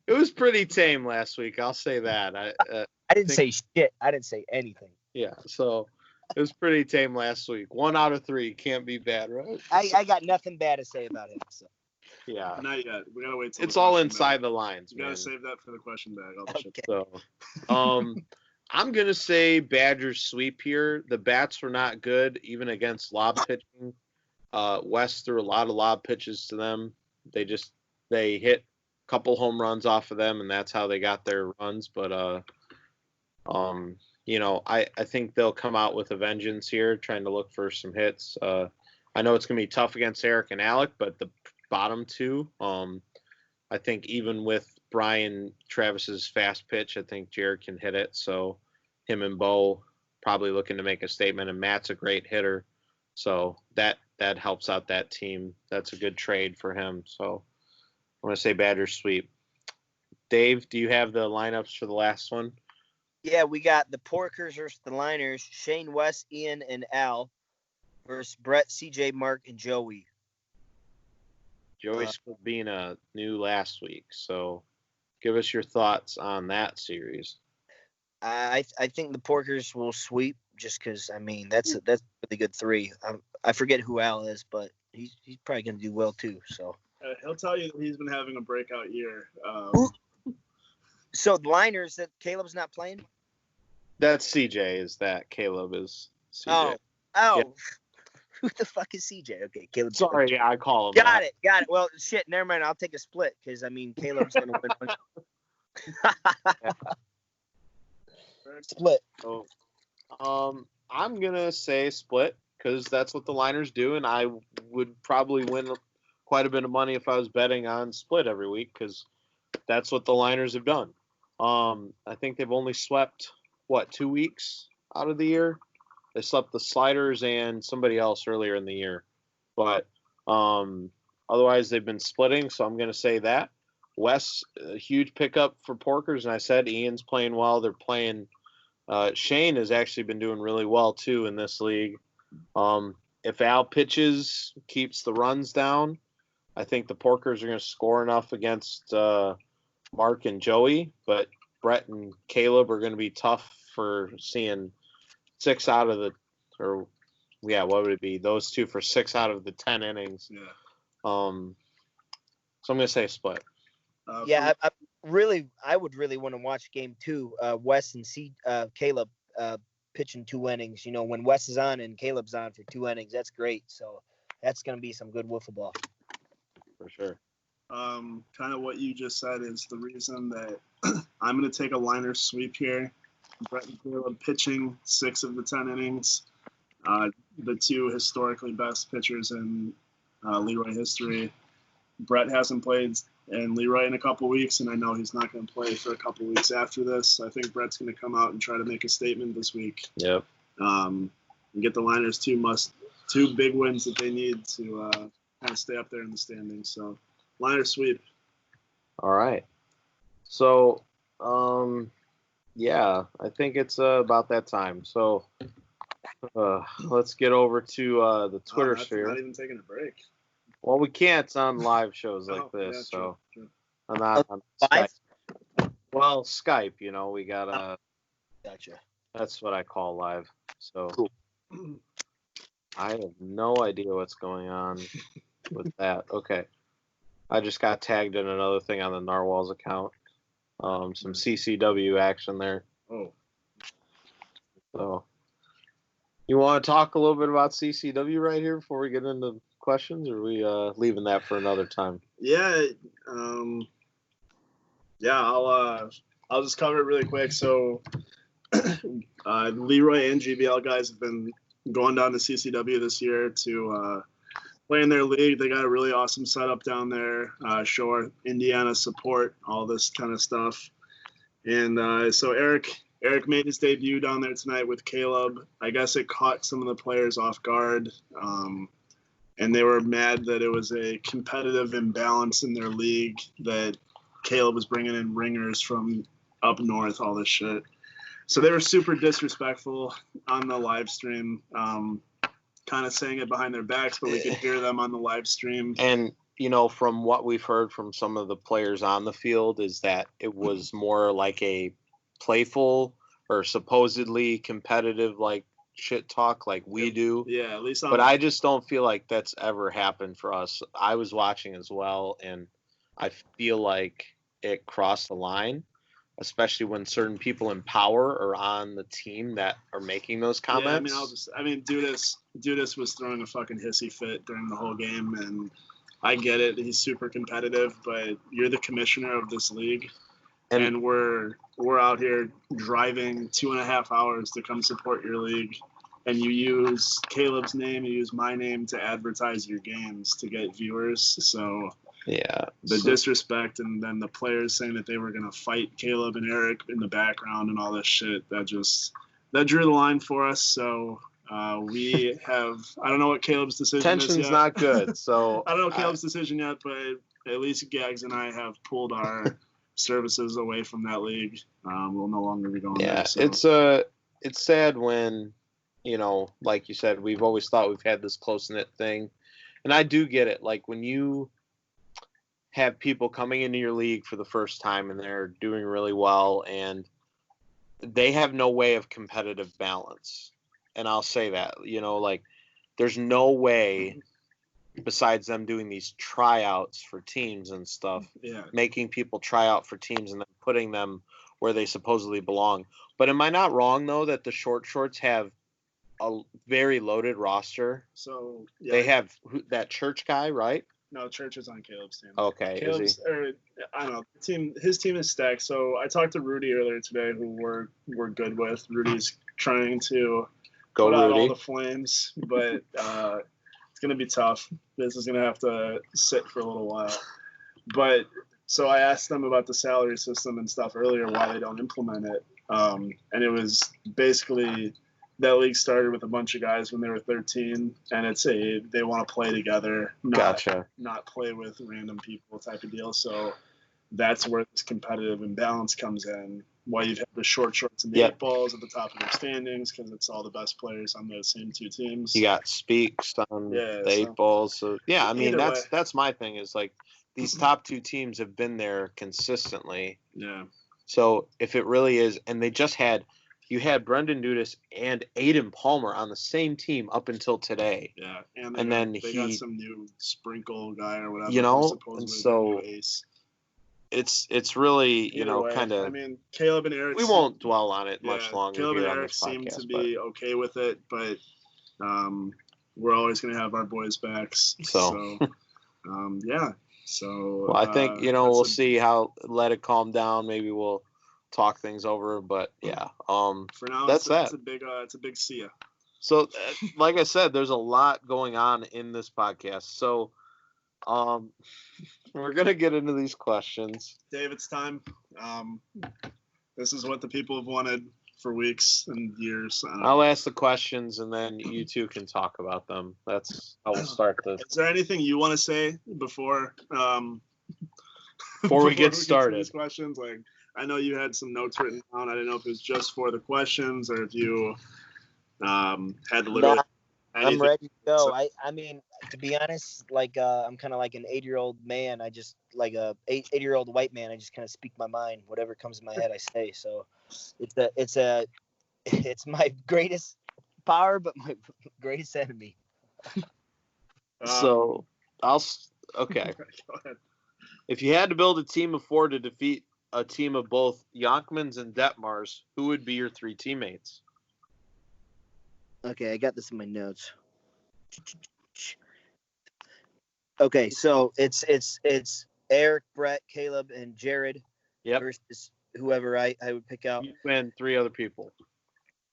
It was pretty tame last week. I'll say that. I didn't say shit. I didn't say anything. Yeah, so it was pretty tame last week. 1 out of 3 can't be bad, right? I got nothing bad to say about him. So. Yeah. Not yet. We gotta wait till it's all inside the lines. We gotta save that for the question bag. Okay. So, I'm gonna say Badgers sweep here. The bats were not good, even against lob pitching. West threw a lot of lob pitches to them. They hit a couple home runs off of them, and that's how they got their runs. But I think they'll come out with a vengeance here, trying to look for some hits. I know it's gonna be tough against Eric and Alec, but the bottom 2, I think even with Brian Travis's fast pitch, I think Jared can hit it. So him and Bo probably looking to make a statement, and Matt's a great hitter, so that helps out that team. That's a good trade for him. So I'm gonna say Badgers sweep. Dave, do you have the lineups for the last one? Yeah, we got the Porkers versus the Liners, Shane, Wes, Ian, and Al versus Brett, CJ, Mark, and Joey. Joey's being a new last week, so give us your thoughts on that series. I think the Porkers will sweep just because, that's a really good 3. I forget who Al is, but he's probably going to do well too. So he'll tell you that he's been having a breakout year. So the Liners, that Caleb's not playing? That's CJ, is that Caleb is CJ. Oh. Yeah. Who the fuck is CJ? Okay, Caleb. Sorry, yeah, I call him. Got it. Well, shit, never mind. I'll take a split because Caleb's gonna win one. Split. So, I'm gonna say split because that's what the Liners do, and I would probably win quite a bit of money if I was betting on split every week because that's what the Liners have done. I think they've only swept 2 weeks out of the year. They swept the Sliders and somebody else earlier in the year. But otherwise, they've been splitting, so I'm going to say that. Wes, a huge pickup for Porkers, and I said Ian's playing well. They're playing Shane has actually been doing really well, too, in this league. If Al pitches, keeps the runs down, I think the Porkers are going to score enough against Mark and Joey. But Brett and Caleb are going to be tough for seeing 6 out of the, what would it be? Those 2 for 6 out of the 10 innings. Yeah. So I'm gonna say split. I would really want to watch game 2. Wes and Caleb pitching 2 innings. When Wes is on and Caleb's on for 2 innings, that's great. So That's going to be some good wiffle ball. For sure. Kind of what you just said is the reason that I'm going to take a liner sweep here. Brett and Caleb pitching 6 of the 10 innings. The 2 historically best pitchers in Leroy history. Brett hasn't played and Leroy in a couple weeks, and I know he's not going to play for a couple weeks after this. I think Brett's going to come out and try to make a statement this week. Yep. And get the Liners 2 big wins that they need to kind of stay up there in the standings. So, liner sweep. All right. So, yeah, I think it's about that time. So, let's get over to the Twitter sphere. Not even taking a break. Well, we can't on live shows like this, yeah, so true. I'm not on Skype. Well, Skype, we got Gotcha. That's what I call live. So Cool. I have no idea what's going on with that. Okay. I just got tagged in another thing on the Narwhals account. Some CCW action there. Oh. So you want to talk a little bit about CCW right here before we get into questions, or are we leaving that for another time? Yeah. I'll just cover it really quick. So Leroy and GBL guys have been going down to CCW this year to play in their league. They got a really awesome setup down there, show our Indiana support, all this kind of stuff. And so Eric made his debut down there tonight with Caleb. I guess it caught some of the players off guard, and they were mad that it was a competitive imbalance in their league, that Caleb was bringing in ringers from up north, all this shit. So they were super disrespectful on the live stream, kind of saying it behind their backs, but we could hear them on the live stream. And, from what we've heard from some of the players on the field is that it was more like a playful or supposedly competitive, like, shit talk like we do. Yeah, at least. But I just don't feel like that's ever happened for us. I was watching as well, and I feel like it crossed the line, especially when certain people in power are on the team that are making those comments. Yeah, Dudas was throwing a fucking hissy fit during the whole game, and I get it. He's super competitive, but you're the commissioner of this league, and we're out here driving 2.5 hours to come support your league, and you use Caleb's name, you use my name to advertise your games to get viewers. So yeah, the disrespect, and then the players saying that they were going to fight Caleb and Eric in the background and all this shit, that drew the line for us. So we have, I don't know what Caleb's decision Tension's is yet. Not good. So I don't know Caleb's decision yet, but at least Gags and I have pulled our services away from that league. We'll no longer be going there. So. It's sad when, like you said, we've always thought we've had this close-knit thing. And I do get it. Like when you have people coming into your league for the first time and they're doing really well and they have no way of competitive balance. And I'll say that, like there's no way besides them doing these tryouts for teams and stuff, making people try out for teams and then putting them where they supposedly belong. But am I not wrong, though, that the short shorts have a very loaded roster? So they have that Church guy, right? No, Church is on Caleb's team. Okay. I don't know. His team is stacked. So I talked to Rudy earlier today, who we're good with. Rudy's trying to put out all the flames, but it's going to be tough. This is going to have to sit for a little while. But so I asked them about the salary system and stuff earlier, why they don't implement it. And it was basically that league started with a bunch of guys when they were 13, and they want to play together, not play with random people type of deal. So that's where this competitive imbalance comes in. Why you've had the short shorts and the 8 balls at the top of their standings, because it's all the best players on those same 2 teams. You got Speaks on the 8 balls. So yeah, I mean that's my thing is like these top 2 teams have been there consistently. Yeah. So if it really is, and you had Brendan Dudas and Aiden Palmer on the same team up until today. Yeah, and then they got some new sprinkle guy or whatever. And so it's really kind of. I mean, Caleb and Eric. We won't dwell on it much longer. Caleb and Eric seem to be okay with it, but we're always going to have our boys' backs. So yeah. So well, I think we'll see how let it calm down. Maybe we'll talk things over. But yeah, for now, that's it's a big see ya. So, like I said, there's a lot going on in this podcast. So, we're gonna get into these questions. Dave, it's time. This is what the people have wanted for weeks and years. I'll ask the questions, and then you two can talk about them. That's how we'll start this. Is there anything you want to say before we get started? These questions, like I know you had some notes written down. I didn't know if it was just for the questions or if you had literally. I'm ready to go. I mean, to be honest, like I'm kind of like an 8-year-old man. I just like a 8-year-old white man. I just kind of speak my mind. Whatever comes in my head, I say. So it's my greatest power, but my greatest enemy. So okay. Go ahead. If you had to build a team of 4 to defeat a team of both Yonkmans and Detmars, who would be your 3 teammates? Okay, I got this in my notes. Okay, so it's Eric, Brett, Caleb, and Jared versus whoever I would pick out. You and 3 other people.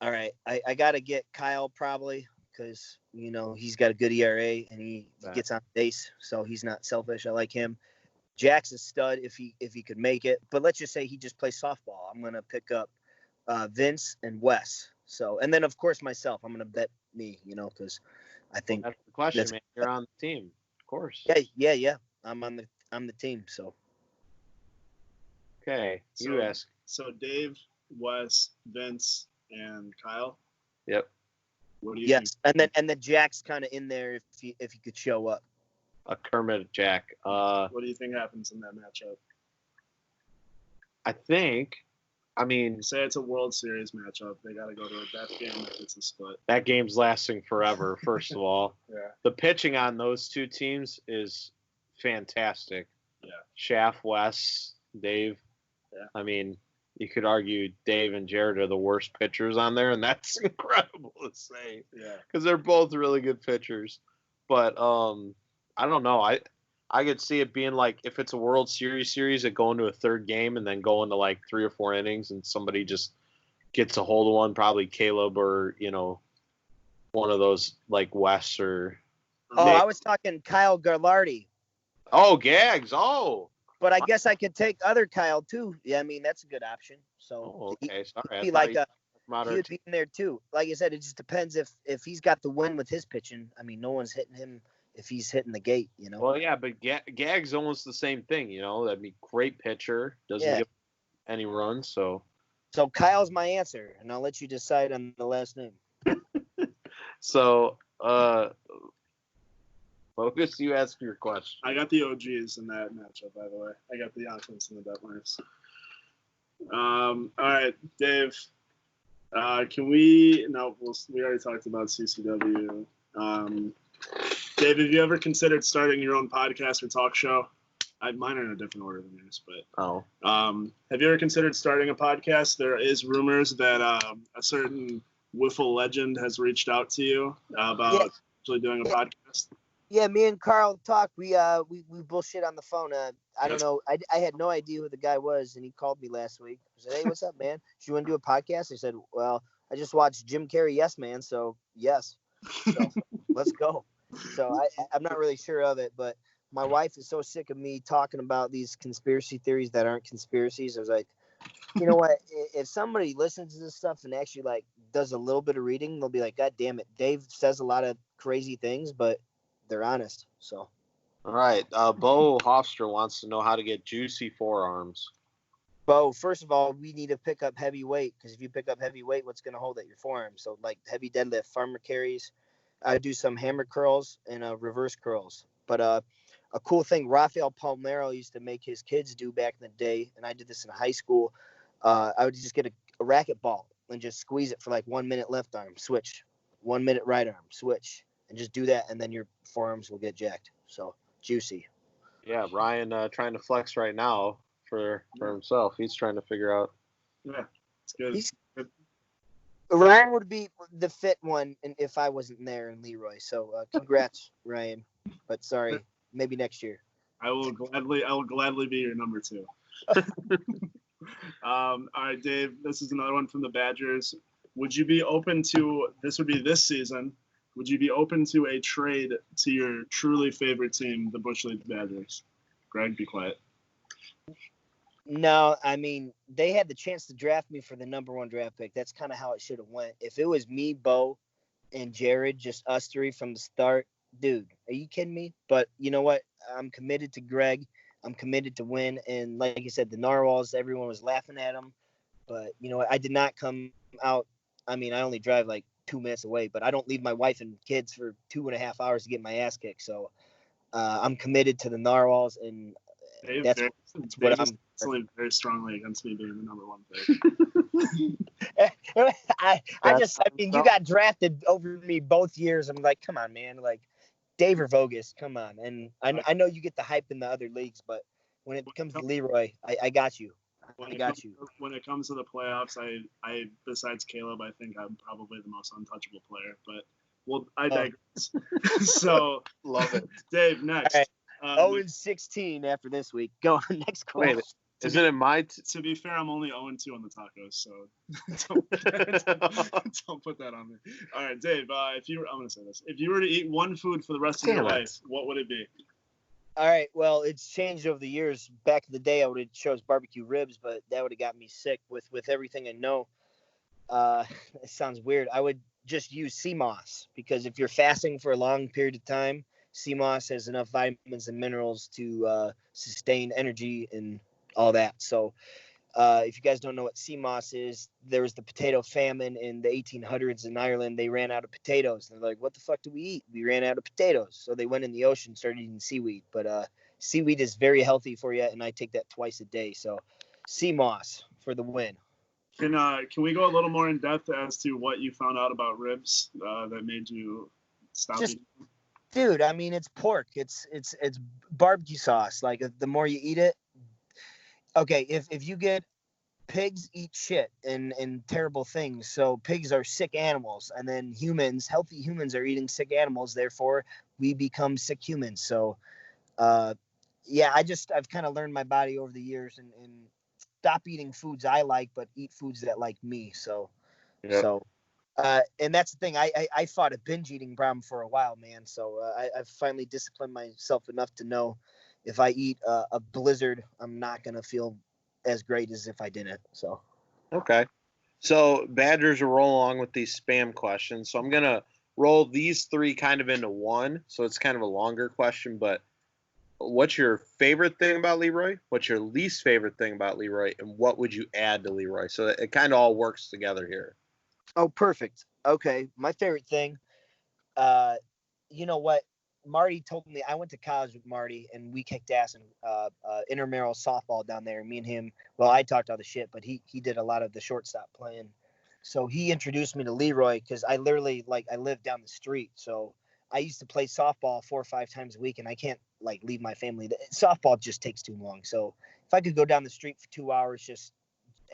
All right, I got to get Kyle probably because, he's got a good ERA and he gets on base, so he's not selfish. I like him. Jack's a stud if he could make it, but let's just say he just plays softball. I'm going to pick up Vince and Wes. So, and then of course myself, I'm going to bet me, because I think that's the question, man. You're on the team, of course. Yeah. I'm the team. So, okay, you ask. So Dave, Wes, Vince, and Kyle. Yep. What do you think? and then Jack's kind of in there if he could show up. A Kermit Jack. What do you think happens in that matchup? I mean, say it's a World Series matchup. They got to go to a death game if it's a split. That game's lasting forever, first of all. Yeah. The pitching on those 2 teams is fantastic. Yeah. Schaff, Wes, Dave. Yeah. I mean, you could argue Dave and Jared are the worst pitchers on there, and that's incredible to say. Yeah. Because they're both really good pitchers. But I don't know. I could see it being like if it's a World Series, it going to a 3rd game and then going to like 3 or 4 innings and somebody just gets a hold of one, probably Caleb or, one of those like Wes or. Oh, Nick. I was talking Kyle Garlardi. Oh, Gags. Oh. But I guess I could take other Kyle too. Yeah, I mean, that's a good option. So okay. Sorry. He would be in there too. Like I said, it just depends if he's got the win with his pitching. I mean, no one's hitting him. If he's hitting the gate, Well, yeah, but Gag's almost the same thing, That'd be great pitcher. Doesn't give any runs, so. So Kyle's my answer, and I'll let you decide on the last name. So, Focus, you ask your question. I got the OGs in that matchup, by the way. I got the Yonkmans and the Detmars. All right, Dave. We already talked about CCW. Dave, have you ever considered starting your own podcast or talk show? Mine are in a different order than yours, but have you ever considered starting a podcast? There is rumors that a certain wiffle legend has reached out to you about actually doing a podcast. Yeah, me and Carl talked. We bullshit on the phone. I don't know. I had no idea who the guy was, and he called me last week. I said, "Hey, what's up, man? Do you want to do a podcast?" I said, "Well, I just watched Jim Carrey, Yes Man, so yes. So let's go." So I'm not really sure of it, but my wife is so sick of me talking about these conspiracy theories that aren't conspiracies. I was like, you know what? If somebody listens to this stuff and actually like does a little bit of reading, they'll be like, God damn it, Dave says a lot of crazy things, but they're honest. So. All right. Bo Hofstra wants to know how to get juicy forearms. Bo, first of all, we need to pick up heavy weight, because if you pick up heavy weight, what's going to hold at your forearm? So like heavy deadlift, farmer carries. I do some hammer curls and reverse curls. But a cool thing Rafael Palmeiro used to make his kids do back in the day, and I did this in high school. I would just get a racket ball and just squeeze it for like 1 minute left arm, switch. 1 minute right arm, switch. And just do that, and then your forearms will get jacked. So, juicy. Yeah, Ryan trying to flex right now for himself. He's trying to figure out. Yeah, it's good. Ryan would be the fit one, and if I wasn't there in Leroy. So congrats, Ryan. But sorry, maybe next year. I will gladly be your number 2. All right, Dave. This is another one from the Badgers. Would you be open to, this would be this season, would you be open to a trade to your truly favorite team, the Bush League Badgers? Greg, be quiet. No, I mean, they had the chance to draft me for the number 1 draft pick. That's kind of how it should have went. If it was me, Bo, and Jared, just us 3 from the start, dude, are you kidding me? But you know what? I'm committed to Greg. I'm committed to win. And like you said, the Narwhals, everyone was laughing at them. But you know what? I did not come out. I mean, I only drive like 2 minutes away, but I don't leave my wife and kids for 2.5 hours to get my ass kicked. So I'm committed to the Narwhals, and that's what I'm. Very strongly against me being the number 1 pick. I mean, you got drafted over me both years. I'm like, come on, man. Like, Dave or Vogus, come on. And I know you get the hype in the other leagues, but when it comes to Leroy, I got you. When it comes to the playoffs, I besides Caleb, I think I'm probably the most untouchable player. But I digress. So love it, Dave. Next, right. 0-16 after this week. Go on next question. Wait, isn't it my? To be fair, I'm only 0-2 on the tacos, so don't put that on me. All right, Dave. I'm gonna say this: if you were to eat one food for the rest of your life, what would it be? All right. Well, it's changed over the years. Back in the day, I would have chose barbecue ribs, but that would have got me sick with everything I know. It sounds weird. I would just use sea moss, because if you're fasting for a long period of time, sea moss has enough vitamins and minerals to sustain energy and all that. So if you guys don't know what sea moss is, there was the potato famine in the 1800s in Ireland. They ran out of potatoes. They're like, what the fuck do we eat? We ran out of potatoes. So they went in the ocean, started eating seaweed. But seaweed is very healthy for you, and I take that twice a day. So sea moss for the win. Can we go a little more in depth as to what you found out about ribs that made you stop eating? Dude, I mean, it's pork. It's barbecue sauce. Like, the more you eat it, okay, if you get pigs eat shit and terrible things. So pigs are sick animals, and then healthy humans are eating sick animals. Therefore, we become sick humans. So, yeah, I've kind of learned my body over the years and stop eating foods I like, but eat foods that like me. So, and that's the thing. I fought a binge eating problem for a while, man. So I've finally disciplined myself enough to know if I eat a blizzard, I'm not going to feel as great as if I didn't. So. Okay. So Badgers will roll along with these spam questions. So I'm going to roll these 3 kind of into one. So it's kind of a longer question, but what's your favorite thing about Leroy? What's your least favorite thing about Leroy? And what would you add to Leroy? So it kind of all works together here. Oh, perfect. Okay. My favorite thing, you know what? Marty told me, I went to college with Marty, and we kicked ass in intramural softball down there. Me and him, well, I talked all the shit, but he did a lot of the shortstop playing. So he introduced me to Leroy, because I literally, I live down the street. So I used to play softball 4 or 5 times a week, and I can't leave my family. Softball just takes too long. So if I could go down the street for 2 hours, just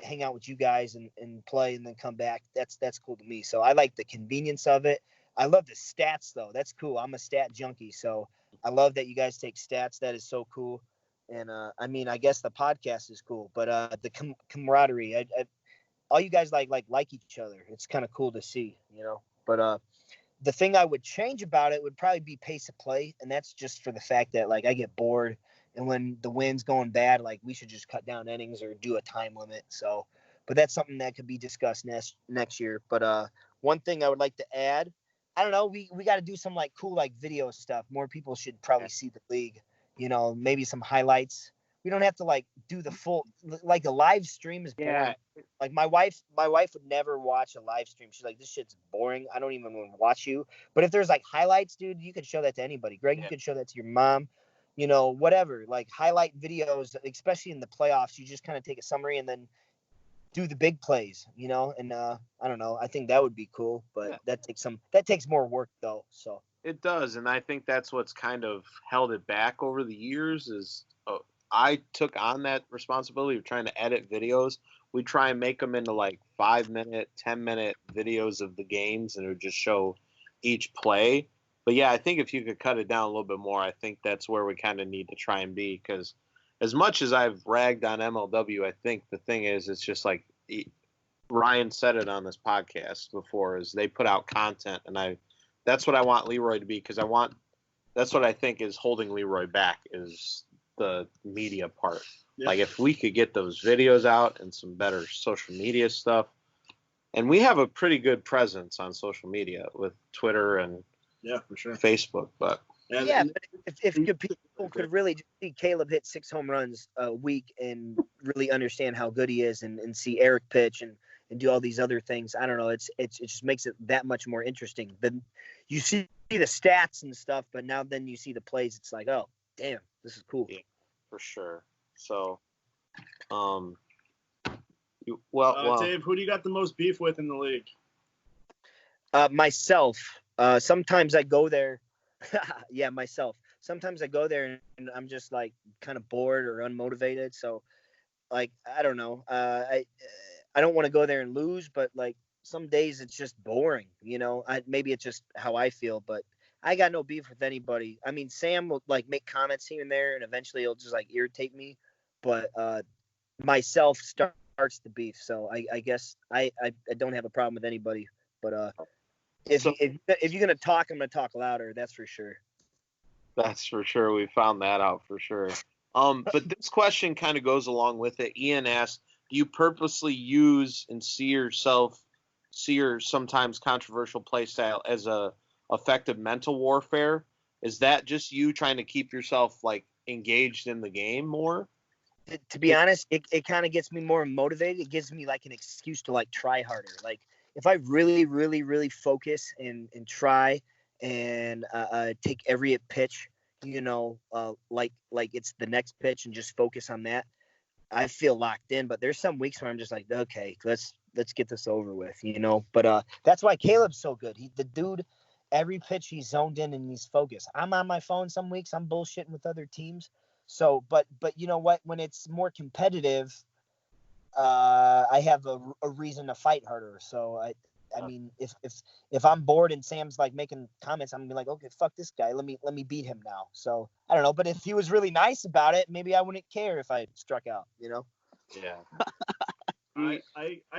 hang out with you guys and play and then come back, that's cool to me. So I like the convenience of it. I love the stats, though. That's cool. I'm a stat junkie, so I love that you guys take stats. That is so cool. And I mean, I guess the podcast is cool, but the camaraderie, all you guys like each other. It's kind of cool to see, you know. But the thing I would change about it would probably be pace of play, and that's just for the fact that I get bored, and when the wind's going bad, we should just cut down innings or do a time limit. So, but that's something that could be discussed next year. But one thing I would like to add, I don't know, we got to do some cool video stuff. More people should probably see the league, you know, maybe some highlights. We don't have to do the full, a live stream is boring. Yeah. My wife would never watch a live stream. She's like, this shit's boring. I don't even want to watch you. But if there's highlights, dude, you could show that to anybody. Greg, you could show that to your mom, you know, whatever, highlight videos, especially in the playoffs. You just kind of take a summary and then do the big plays, you know. And I don't know, I think that would be cool, but that takes more work though. So it does, and I think that's what's kind of held it back over the years is I took on that responsibility of trying to edit videos we try and make them into like 5-minute, 10-minute videos of the games, and it would just show each play. But yeah, I think if you could cut it down a little bit more, I think that's where we kind of need to try and be. Because as much as I've ragged on MLW, I think the thing is, it's just like Ryan said it on this podcast before, is they put out content, and that's what I want Leroy to be, because that's what I think is holding Leroy back, is the media part. Yeah. Like if we could get those videos out and some better social media stuff, and we have a pretty good presence on social media with Twitter and for sure, Facebook. But but if people could really just see Caleb hit 6 home runs a week and really understand how good he is, and see Eric pitch and do all these other things, I don't know. It just makes it that much more interesting. Then you see the stats and stuff, but now then you see the plays. It's like, oh, damn, this is cool. Yeah, for sure. So, Dave, who do you got the most beef with in the league? Myself. Sometimes I go there. Yeah, myself. Sometimes I go there and I'm just like kind of bored or unmotivated. So, like, I don't know. I don't want to go there and lose, but like some days it's just boring. Maybe it's just how I feel, but I got no beef with anybody. I mean, Sam will like make comments here and there, and eventually it'll just like irritate me. But myself starts the beef, so I guess I don't have a problem with anybody. But if you're gonna talk, I'm gonna talk louder. That's for sure. That's for sure. We found that out for sure. But this question kind of goes along with it. Ian asked, do you purposely use and see your sometimes controversial play style as a effective mental warfare? Is that just you trying to keep yourself like engaged in the game more? To be honest, it kind of gets me more motivated. It gives me like an excuse to like try harder. Like if I really, really, really focus and try and take every pitch, like it's the next pitch, and just focus on that, I feel locked in. But there's some weeks where I'm just like, okay, let's get this over with, But that's why Caleb's so good. The dude, every pitch he's zoned in and he's focused. I'm on my phone some weeks. I'm bullshitting with other teams. So, but you know what? When it's more competitive, I have a reason to fight harder. So I mean, if I'm bored and Sam's like making comments, I'm gonna be like, okay, fuck this guy. Let me beat him now. So I don't know. But if he was really nice about it, maybe I wouldn't care if I struck out. Yeah. I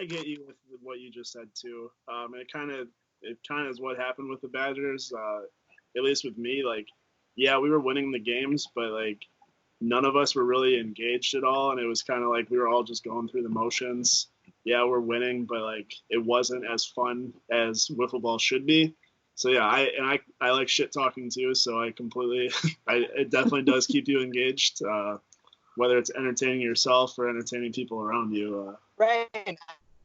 get you with what you just said too. It kind of is what happened with the Badgers. At least with me, like, yeah, we were winning the games, but like none of us were really engaged at all, and it was kind of like we were all just going through the motions. Yeah, we're winning, but like it wasn't as fun as wiffle ball should be. So yeah, I like shit talking too. So I completely, it definitely does keep you engaged, whether it's entertaining yourself or entertaining people around you. Ryan,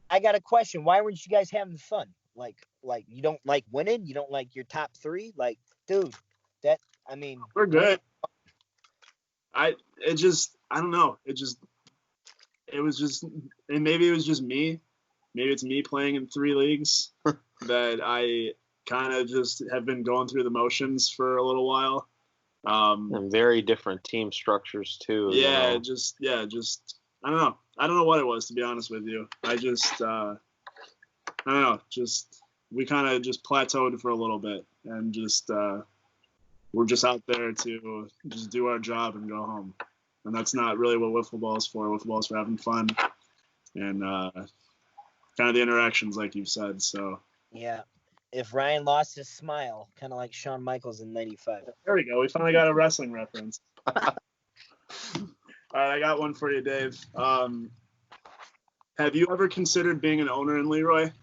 I got a question. Why weren't you guys having fun? Like you don't like winning? You don't like your top 3? Like, dude, we're good. I don't know. And maybe it was just me. Maybe it's me playing in 3 leagues that I kind of just have been going through the motions for a little while. And very different team structures too. Yeah, just I don't know. I don't know what it was, to be honest with you. I don't know. Just we kind of just plateaued for a little bit, and just we're just out there to just do our job and go home. And that's not really what wiffle ball is for. Wiffle ball is for having fun and kind of the interactions, like you said. So yeah, if Ryan lost his smile, kind of like Shawn Michaels in '95. There we go. We finally got a wrestling reference. All right, I got one for you, Dave. Have you ever considered being an owner in Leroy?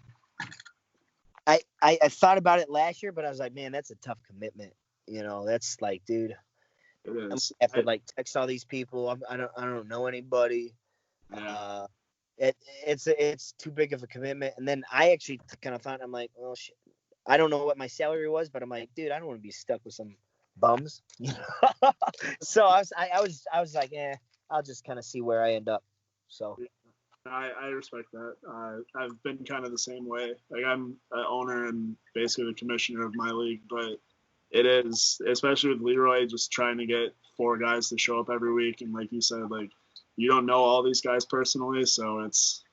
I thought about it last year, but I was like, man, that's a tough commitment. That's like, dude, It is. I have to like text all these people. I don't know anybody. Yeah. It's too big of a commitment. And then I actually kind of thought, I'm like, well, shit. I don't know what my salary was, but I'm like, dude, I don't want to be stuck with some bums. So I was like, I'll just kind of see where I end up. So. I respect that. I've been kind of the same way. Like I'm an owner and basically the commissioner of my league, but it is, especially with Leroy, just trying to get 4 guys to show up every week. And like you said, like you don't know all these guys personally, so it's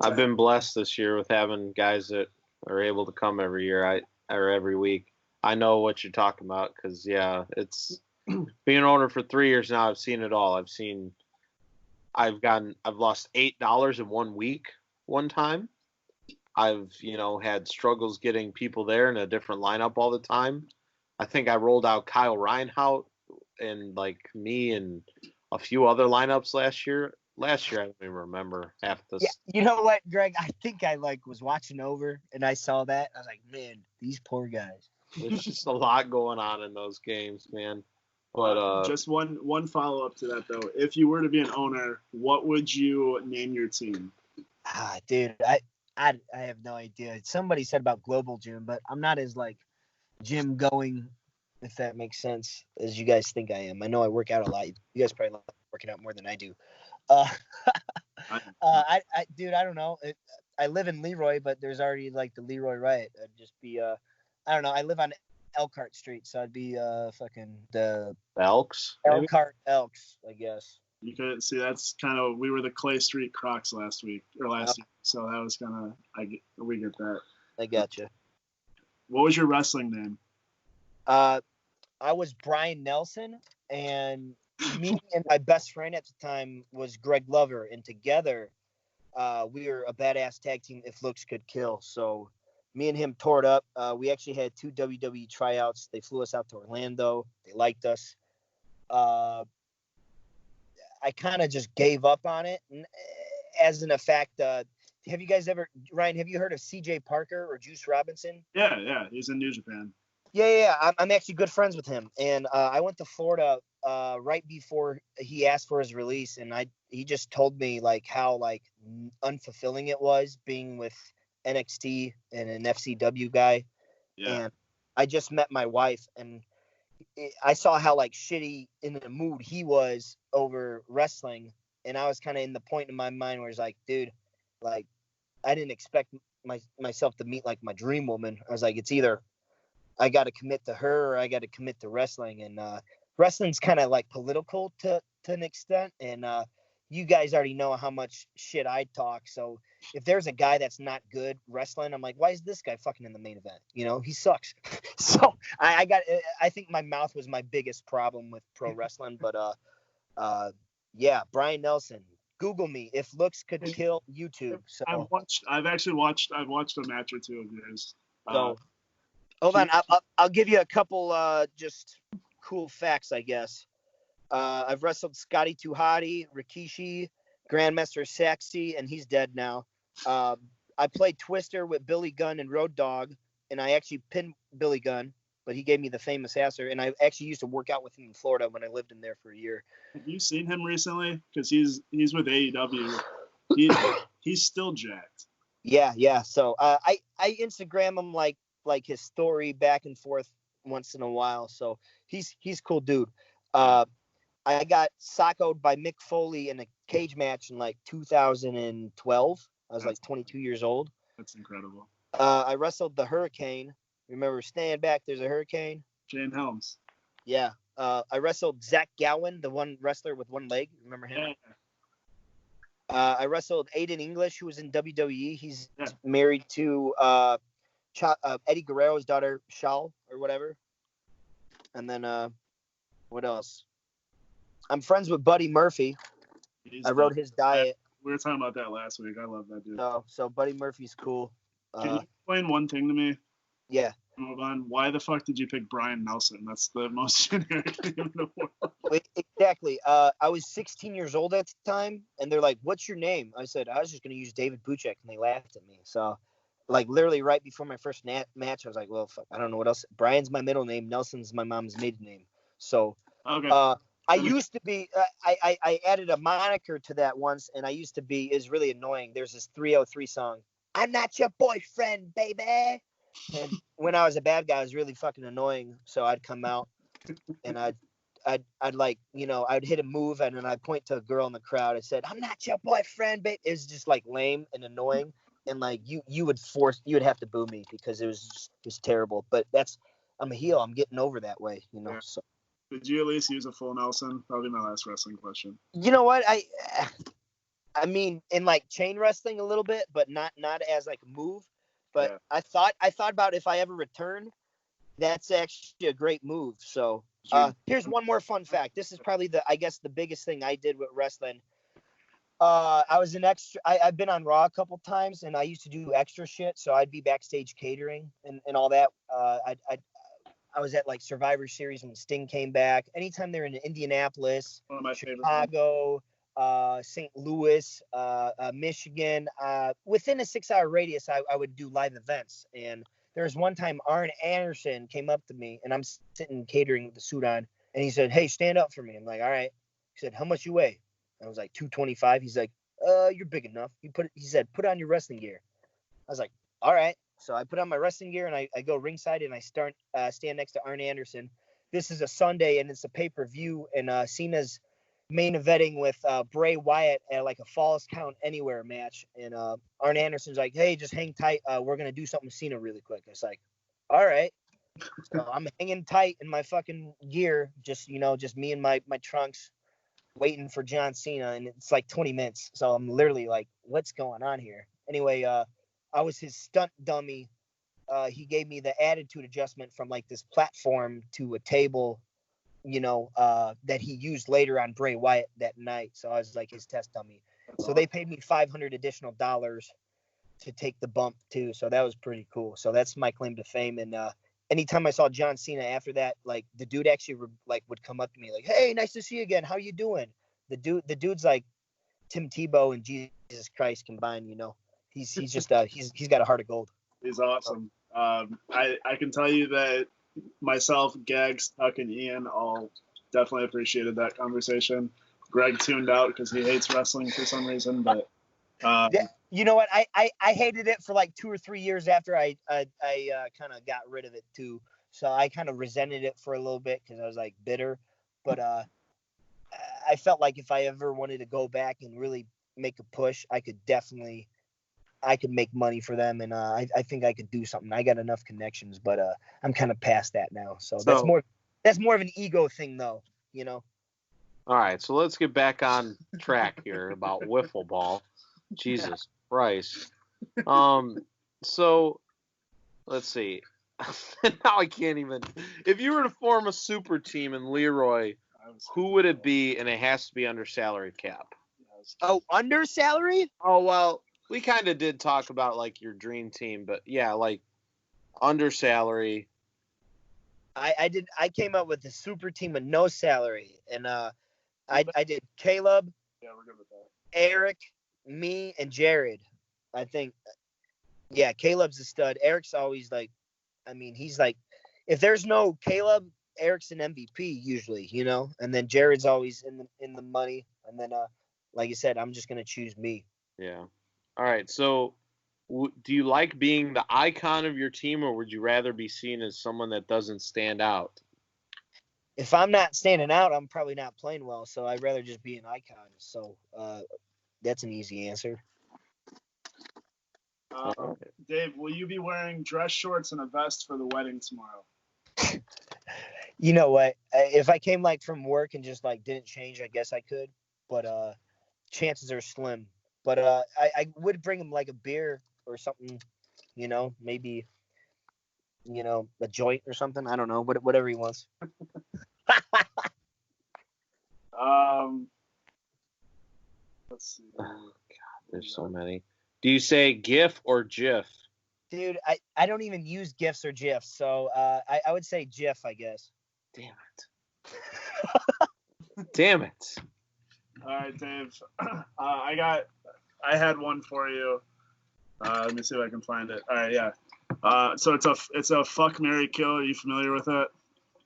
I've been blessed this year with having guys that are able to come every year, or every week. I know what you're talking about because it's being an owner for 3 years now. I've seen it all. I've lost $8 in 1 week one time. I've had struggles getting people there in a different lineup all the time. I think I rolled out Kyle Reinhardt and like me and a few other lineups last year. Last year I don't even remember half this. Yeah, you know what, Greg? I think I was watching over and I saw that. I was like, man, these poor guys. There's just a lot going on in those games, man. But just one follow up to that though. If you were to be an owner, what would you name your team? Dude, I have no idea. Somebody said about Global Gym, but I'm not as like gym going, if that makes sense, as you guys think I am. I know I work out a lot. You guys probably love working out more than I do. Dude, I don't know. I live in Leroy, but there's already like the Leroy Riot. I'd just be I don't know. I live on Elkhart Street, so I'd be fucking the Elks. Elkhart Elks, I guess. You could see that's kind of we were the Clay Street Crocs last week or last year, so that was kind of we get that. I gotcha. What was your wrestling name? I was Brian Nelson, and me and my best friend at the time was Greg Lover, and together we were a badass tag team if looks could kill. So me and him tore it up. We actually had 2 WWE tryouts. They flew us out to Orlando. They liked us. I kind of just gave up on it. And as an effect, have you guys ever, Ryan, have you heard of CJ Parker or Juice Robinson? Yeah. He's in New Japan. Yeah. I'm actually good friends with him. And I went to Florida right before he asked for his release. And he just told me like how like unfulfilling it was being with NXT and an FCW guy. Yeah. And I just met my wife and I saw how like shitty in the mood he was over wrestling, and I was kind of in the point in my mind where it's like, dude, like I didn't expect myself to meet like my dream woman. I was like, it's either I got to commit to her or I got to commit to wrestling, and wrestling's kind of like political to an extent, and you guys already know how much shit I talk, so if there's a guy that's not good wrestling, I'm like, why is this guy fucking in the main event? He sucks. So I think my mouth was my biggest problem with pro wrestling, but yeah, Brian Nelson. Google me if looks could kill YouTube. So I've watched a match or two of yours. So hold on, I'll give you a couple just cool facts, I guess. I've wrestled Scotty 2 Hotty, Rikishi, Grandmaster Saxy, and he's dead now. I played Twister with Billy Gunn and Road Dogg, and I actually pinned Billy Gunn, but he gave me the famous asser, and I actually used to work out with him in Florida when I lived in there for a year. Have you seen him recently? Because he's with AEW. He's still jacked. Yeah. So I Instagram him like his story back and forth once in a while. So he's cool dude. I got sockoed by Mick Foley in a cage match in like 2012. I was like 22 years old. That's incredible. I wrestled the Hurricane. Remember, stand back, there's a hurricane? Jane Helms. Yeah. I wrestled Zach Gowen, the one wrestler with one leg. Remember him? Yeah. I wrestled Aiden English, who was in WWE. He's married to Eddie Guerrero's daughter, Shal, or whatever. And then, what else? I'm friends with Buddy Murphy. I wrote his diet. We were talking about that last week. I love that dude. So Buddy Murphy's cool. Can you explain one thing to me? Yeah. Move on. Why the fuck did you pick Brian Nelson? That's the most generic name in the world. Exactly. I was 16 years old at the time, and they're like, "What's your name?" I said, "I was just gonna use David Buzcek," and they laughed at me. So, like, literally right before my first match, I was like, "Well, fuck, I don't know what else." Brian's my middle name. Nelson's my mom's maiden name. So, okay. I used to be. I added a moniker to that once, and I used to be. Is really annoying. There's this 303 song. I'm not your boyfriend, baby. And when I was a bad guy, it was really fucking annoying. So I'd come out, and I'd like, I'd hit a move, and then I'd point to a girl in the crowd. I said, "I'm not your boyfriend, babe." It's just like lame and annoying, and like you would have to boo me because it was terrible. But I'm a heel. I'm getting over that way, Yeah. So Did you at least use a full Nelson? That'll be my last wrestling question. You know what? I mean, in like chain wrestling a little bit, but not as like a move. But Yeah. I thought about if I ever return, that's actually a great move. So here's one more fun fact. This is probably the biggest thing I did with wrestling. I was an extra. I've been on Raw a couple times, and I used to do extra shit. So I'd be backstage catering and all that. I was at like Survivor Series when Sting came back. Anytime they're in Indianapolis, One of my favorite Chicago, St. Louis, Michigan, within a 6-hour radius, I would do live events. And there was one time Arn Anderson came up to me, and I'm sitting catering with the suit on, and he said, "Hey, stand up for me." I'm like, "All right." He said, "How much you weigh?" I was like, 225. He's like, "You're big enough." He said, "Put on your wrestling gear." I was like, "All right." So I put on my wrestling gear and I go ringside and I stand next to Arn Anderson. This is a Sunday and it's a pay-per-view, and Cena's main eventing with Bray Wyatt at like a Falls Count Anywhere match. And Arn Anderson's like, "Hey, just hang tight. We're going to do something with Cena really quick." It's like, all right. So I'm hanging tight in my fucking gear, just me and my trunks, waiting for John Cena, and it's like 20 minutes. So I'm literally like, what's going on here? Anyway, I was his stunt dummy. He gave me the attitude adjustment from like this platform to a table, that he used later on Bray Wyatt that night. So I was like his test dummy. So they paid me $500 additional to take the bump too. So that was pretty cool. So that's my claim to fame. And anytime I saw John Cena after that, like the dude actually would come up to me like, "Hey, nice to see you again. How you doing?" The dude's like Tim Tebow and Jesus Christ combined. He's just he's got a heart of gold. He's awesome. I can tell you that myself, Gags, Tuck, and Ian all definitely appreciated that conversation. Greg tuned out because he hates wrestling for some reason, but yeah, you know what? I hated it for like 2 or 3 years after I kind of got rid of it too. So I kind of resented it for a little bit because I was like bitter. But I felt like if I ever wanted to go back and really make a push, I could make money for them, and I think I could do something. I got enough connections, but I'm kind of past that now. So that's more of an ego thing, though. All right, so let's get back on track here about wiffle ball. Jesus Christ. So let's see. Now I can't even. If you were to form a super team in Leroy, who would it be? And it has to be under salary cap. Oh, under salary? Oh, well, we kind of did talk about like your dream team, but yeah, like under salary. I came up with a super team with no salary, and I did Caleb. Yeah, we're good with that. Eric, me, and Jared. I think. Yeah, Caleb's a stud. Eric's always like, he's like, if there's no Caleb, Eric's an MVP usually, and then Jared's always in the money, and then like I said, I'm just gonna choose me. Yeah. All right. So, do you like being the icon of your team, or would you rather be seen as someone that doesn't stand out? If I'm not standing out, I'm probably not playing well. So I'd rather just be an icon. So that's an easy answer. Dave, will you be wearing dress shorts and a vest for the wedding tomorrow? You know what? If I came like from work and just like didn't change, I guess I could. But chances are slim. But I would bring him like a beer or something. Maybe a joint or something. I don't know. Whatever he wants. Let's see. Oh, God, there's so many. Do you say GIF or GIF? Dude, I don't even use GIFs or GIFs, so I would say GIF, I guess. Damn it. Damn it. All right, Dave. I had one for you. Let me see if I can find it. All right, yeah. So it's a fuck, marry, kill. Are you familiar with it?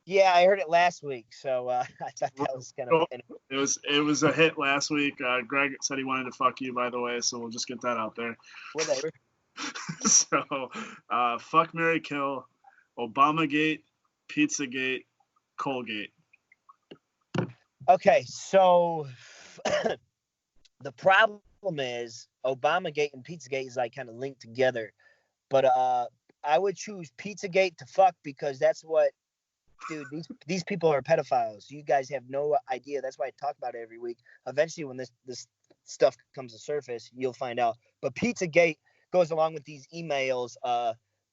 Yeah, I heard it last week, so I thought that was kind of. It was a hit last week. Greg said he wanted to fuck you, by the way, so we'll just get that out there. Whatever. So, fuck, marry, kill, Obamagate, Pizzagate, Colgate. Okay, so the problem is Obamagate and Pizzagate is like kind of linked together, but I would choose Pizzagate to fuck because that's what dude, these people are pedophiles. You guys have no idea. That's why I talk about it every week. Eventually, when this stuff comes to surface, you'll find out. But Pizzagate goes along with these emails.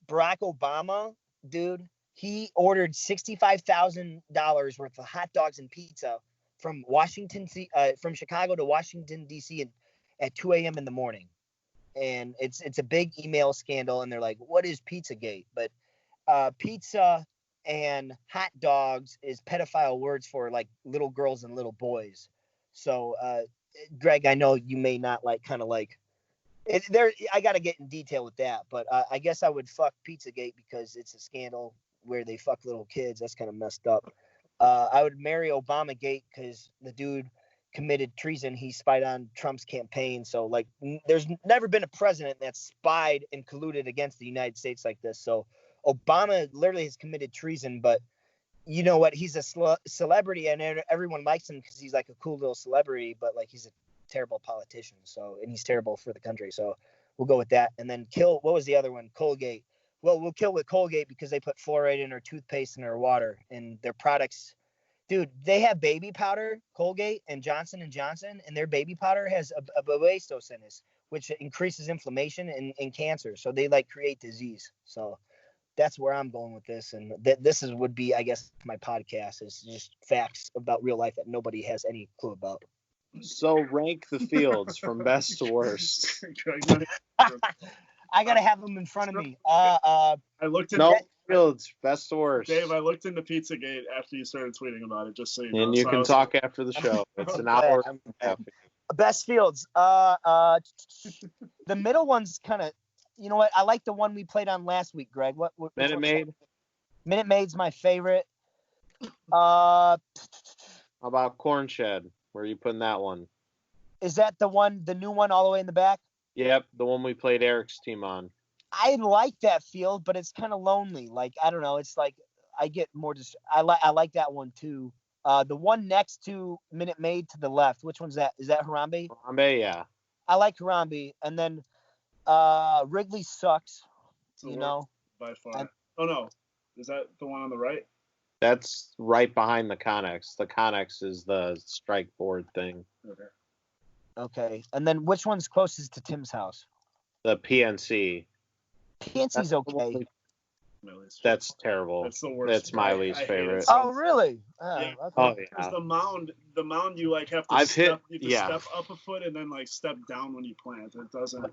Barack Obama, dude, he ordered $65,000 worth of hot dogs and pizza from from Chicago to Washington D.C. at 2 a.m. in the morning, and it's a big email scandal. And they're like, "What is Pizzagate?" But pizza and hot dogs is pedophile words for like little girls and little boys. So, Greg, I know you may not I got to get in detail with that, but I guess I would fuck Pizzagate because it's a scandal where they fuck little kids. That's kind of messed up. I would marry Obamagate because the dude committed treason. He spied on Trump's campaign. So, like, there's never been a president that's spied and colluded against the United States like this. So, Obama literally has committed treason, but you know what? He's a celebrity, and everyone likes him because he's like a cool little celebrity, but like he's a terrible politician. So, and he's terrible for the country. So, we'll go with that. And then what was the other one? Colgate. Well, we'll kill with Colgate because they put fluoride in our toothpaste and our water, and their products. Dude, they have baby powder, Colgate and Johnson & Johnson, and their baby powder has a asbestos in it, which increases inflammation and cancer. So they like create disease. So that's where I'm going with this. And would be, I guess, my podcast is just facts about real life that nobody has any clue about. So rank the fields from best to worst. I gotta have them in front of me. I looked into fields, best to worst. Dave, I looked into Pizzagate after you started tweeting about it, just so you know. And you can talk after the show. It's an hour and a half. Best fields. The middle one's kind of, you know what? I like the one we played on last week, Greg. What Minute Maid? Minute Maid's my favorite. How about Corn Shed? Where are you putting that one? Is that the new one all the way in the back? Yep, the one we played Eric's team on. I like that field, but it's kind of lonely. Like, I don't know. It's like I get more I like that one too. The one next to Minute Maid to the left. Which one's that? Is that Harambe? Harambe, yeah. I like Harambe, and then Wrigley sucks. By far. Oh no, is that the one on the right? That's right behind the Connex. The Connex is the strike board thing. Okay, and then which one's closest to Tim's house? The PNC. PNC's okay. That's terrible. That's the worst. That's my least favorite. Oh, really? Yeah. Okay. Oh, yeah. Because the mound, you like have to step up a foot and then like step down when you plant. It doesn't.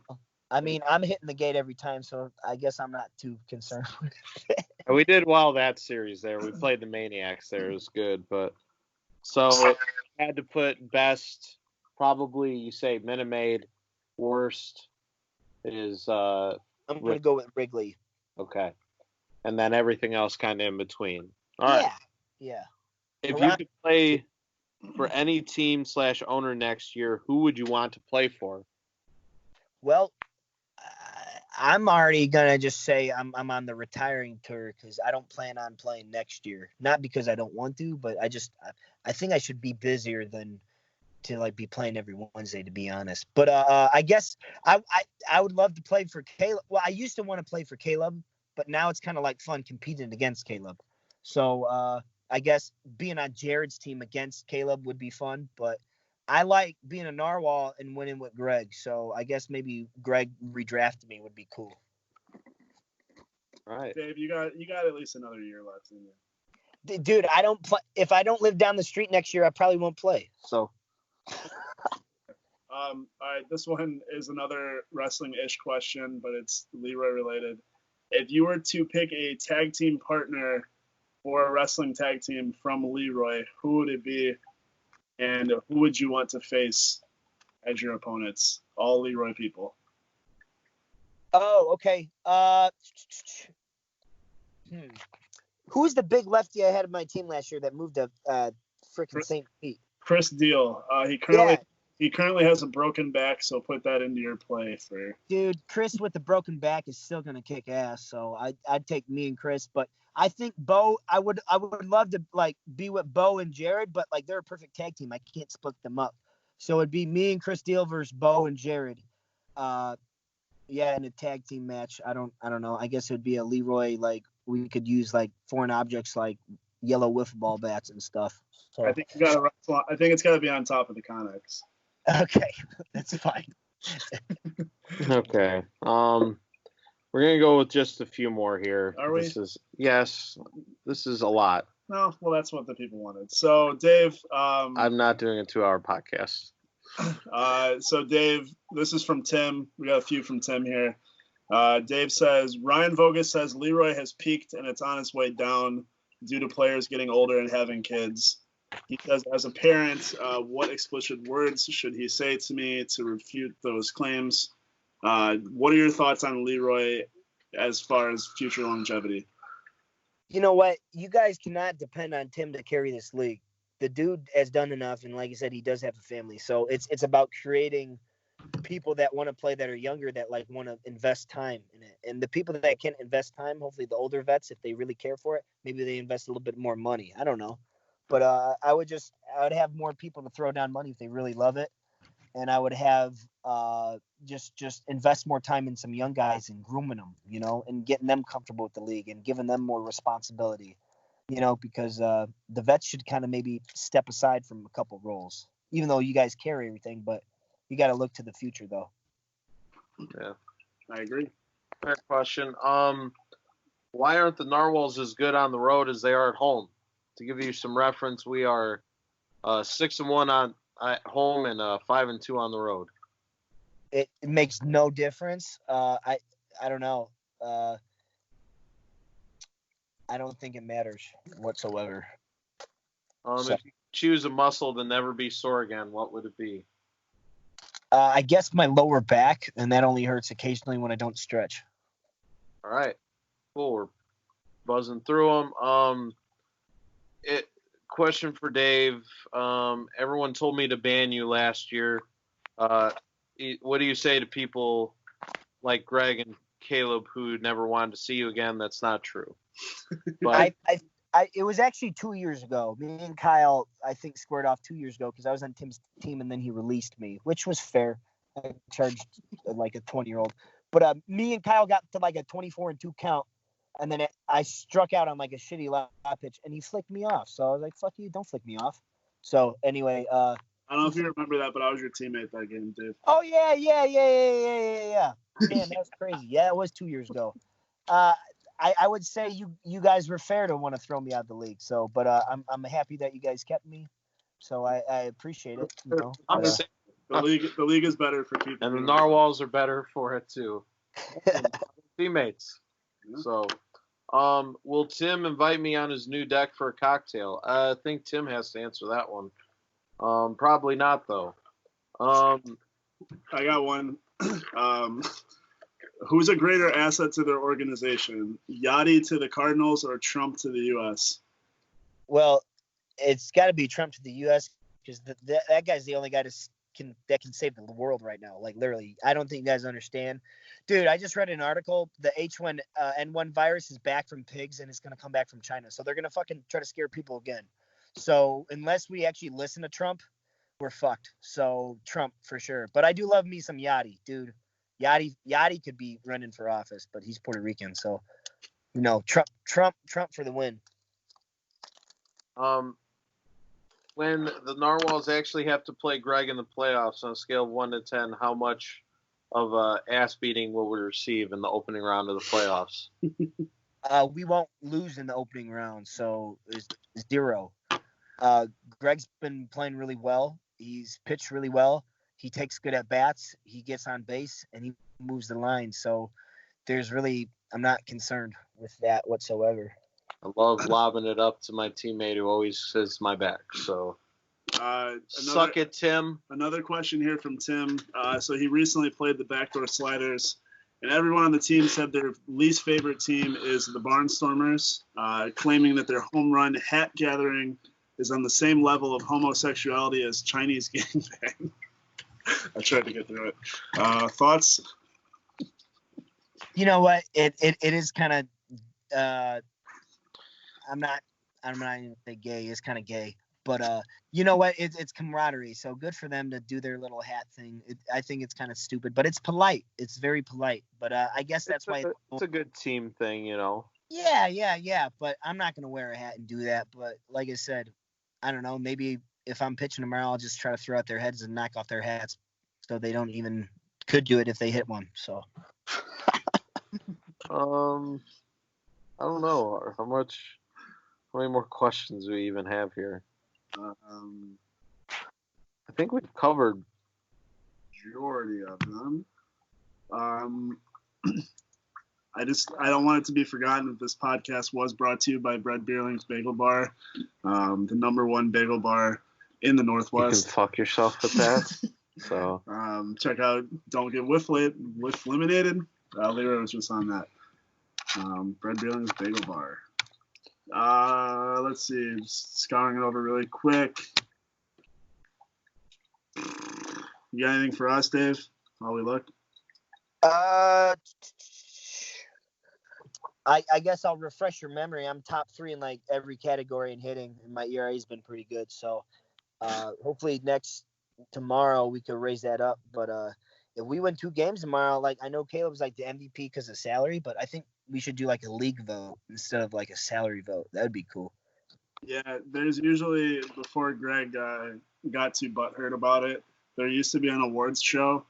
I mean, I'm hitting the gate every time, so I guess I'm not too concerned with it. We did well that series there. We played the Maniacs there. It was good, but so I had to put best. Probably you say Minute Maid. Worst is I'm gonna go with Wrigley. Okay. And then everything else kind of in between. All right. Yeah. If you could play for any team / owner next year, who would you want to play for? Well, I'm already gonna just say I'm on the retiring tour because I don't plan on playing next year. Not because I don't want to, but I think I should be busier than to like be playing every Wednesday, to be honest. But I guess I would love to play for Caleb. Well, I used to want to play for Caleb, but now it's kind of like fun competing against Caleb. So I guess being on Jared's team against Caleb would be fun, but I like being a Narwhal and winning with Greg. So I guess maybe Greg redrafted me would be cool. All right. Dave, you got at least another year left in you. Dude, I don't play. If I don't live down the street next year, I probably won't play. So. All right, this one is another wrestling-ish question, but it's Leroy related. If you were to pick a tag team partner for a wrestling tag team from Leroy, who would it be, and who would you want to face as your opponents? All Leroy people. Oh, okay. Who's the big lefty I had in my team last year that moved to freaking St. Pete? Chris Deal. He currently has a broken back, so put that into your play for. Dude, Chris with the broken back is still gonna kick ass, so I'd take me and Chris. But I think Bo, I would love to like be with Bo and Jared, but like they're a perfect tag team. I can't split them up, so it'd be me and Chris Deal versus Bo and Jared. In a tag team match. I don't know. I guess it would be a Leroy, like we could use like foreign objects like yellow wiffle ball bats and stuff. So I think you got to. I think it's got to be on top of the Connex. okay, that's fine. Okay. We're gonna go with just a few more here. Are we? Yes. This is a lot. No, well, that's what the people wanted. So, Dave. I'm not doing a 2-hour podcast. So, Dave, this is from Tim. We got a few from Tim here. Dave says, Ryan Vogus says Leroy has peaked and it's on its way down due to players getting older and having kids. He says, as a parent, what explicit words should he say to me to refute those claims? What are your thoughts on Leroy as far as future longevity? You know what? You guys cannot depend on Tim to carry this league. The dude has done enough, and like I said, he does have a family. So it's about creating people that want to play that are younger that like want to invest time in it. And the people that can't invest time, hopefully the older vets, if they really care for it, maybe they invest a little bit more money. I don't know. But I would have more people to throw down money if they really love it. And I would have just invest more time in some young guys and grooming them, and getting them comfortable with the league and giving them more responsibility, because the vets should kind of maybe step aside from a couple roles, even though you guys carry everything, but you got to look to the future though. Yeah, I agree. Fair question. Why aren't the Narwhals as good on the road as they are at home? To give you some reference, we are 6-1 at home and 5-2 on the road. It makes no difference. I don't know. I don't think it matters whatsoever. If you choose a muscle to never be sore again, what would it be? I guess my lower back, and that only hurts occasionally when I don't stretch. All right, cool. We're buzzing through them. Question for Dave. Everyone told me to ban you last year. What do you say to people like Greg and Caleb who never wanted to see you again? That's not true. But it was actually 2 years ago. Me and Kyle, I think, squared off 2 years ago because I was on Tim's team and then he released me, which was fair. I charged like a 20-year-old. But me and Kyle got to like a 24-2 count. And then I struck out on like a shitty lap pitch, and he flicked me off. So I was like, "Fuck you! Don't flick me off." So anyway, I don't know if you remember that, but I was your teammate that game, Dave. Oh yeah. Man, that's crazy. Yeah, it was 2 years ago. I would say you guys were fair to want to throw me out of the league. So, but I'm happy that you guys kept me. So I appreciate it. I'm saying the league is better for people. And the Narwhals are better for it too. Teammates. So, will Tim invite me on his new deck for a cocktail? I think Tim has to answer that one. Probably not though. I got one. Who's a greater asset to their organization? Yachty to the Cardinals or Trump to the U.S.? Well, it's got to be Trump to the U.S. because that guy's the only guy that can save the world right now. Like literally, I don't think you guys understand. Dude, I just read an article. The H1N1 virus is back from pigs and it's going to come back from China. So they're going to fucking try to scare people again. So unless we actually listen to Trump, we're fucked. So Trump for sure. But I do love me some Yachty, dude. Yachty could be running for office, but he's Puerto Rican. So, Trump for the win. When the Narwhals actually have to play Greg in the playoffs on a scale of 1 to 10, how much of a ass beating will we receive in the opening round of the playoffs? We won't lose in the opening round, so it's 0. Greg's been playing really well. He's pitched really well. He takes good at bats. He gets on base and he moves the line. So I'm not concerned with that whatsoever. I love lobbing it up to my teammate who always says my back. So suck it, Tim. Another question here from Tim. So he recently played the backdoor sliders, and everyone on the team said their least favorite team is the Barnstormers, claiming that their home run hat gathering is on the same level of homosexuality as Chinese gangbang. I tried to get through it. Thoughts? You know what? It is kind of. I'm not even gonna say gay. It's kind of gay, but you know what? It's camaraderie. So good for them to do their little hat thing. I think it's kind of stupid, but it's polite. It's very polite. But I guess that's why it's a good team thing, Yeah. But I'm not gonna wear a hat and do that. But like I said, I don't know. Maybe if I'm pitching tomorrow, I'll just try to throw out their heads and knock off their hats, so they don't even could do it if they hit one. So. I don't know how many more questions do we even have here. I think we've covered majority of them. I don't want it to be forgotten that this podcast was brought to you by Bread Beerling's Bagel Bar, the #1 bagel bar in the Northwest. You can fuck yourself with that. So check out Don't Get Whiff Eliminated. Leroy was just on that. Bread Beerling's Bagel Bar. Let's see. Just scouring it over really quick. You got anything for us, Dave? While we look. I guess I'll refresh your memory. I'm top 3 in like every category in hitting, and my ERA's been pretty good. So hopefully tomorrow we could raise that up. But if we win 2 games tomorrow, like I know Caleb's like the MVP because of salary, but I think we should do like a league vote instead of like a salary vote. That would be cool. Yeah, there's usually, before Greg got too butthurt about it, there used to be an awards show,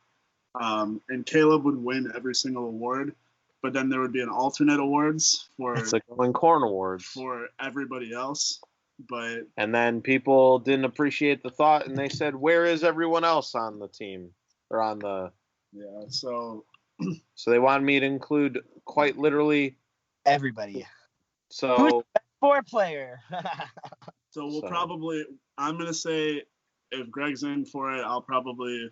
and Caleb would win every single award, but then there would be an alternate awards for it's like Going Corn Awards for everybody else. And then people didn't appreciate the thought, and they said, "Where is everyone else on the team or on the?" Yeah, so they wanted me to include quite literally everybody. So who's the best 4 player? So we'll probably. I'm gonna say if Greg's in for it, I'll probably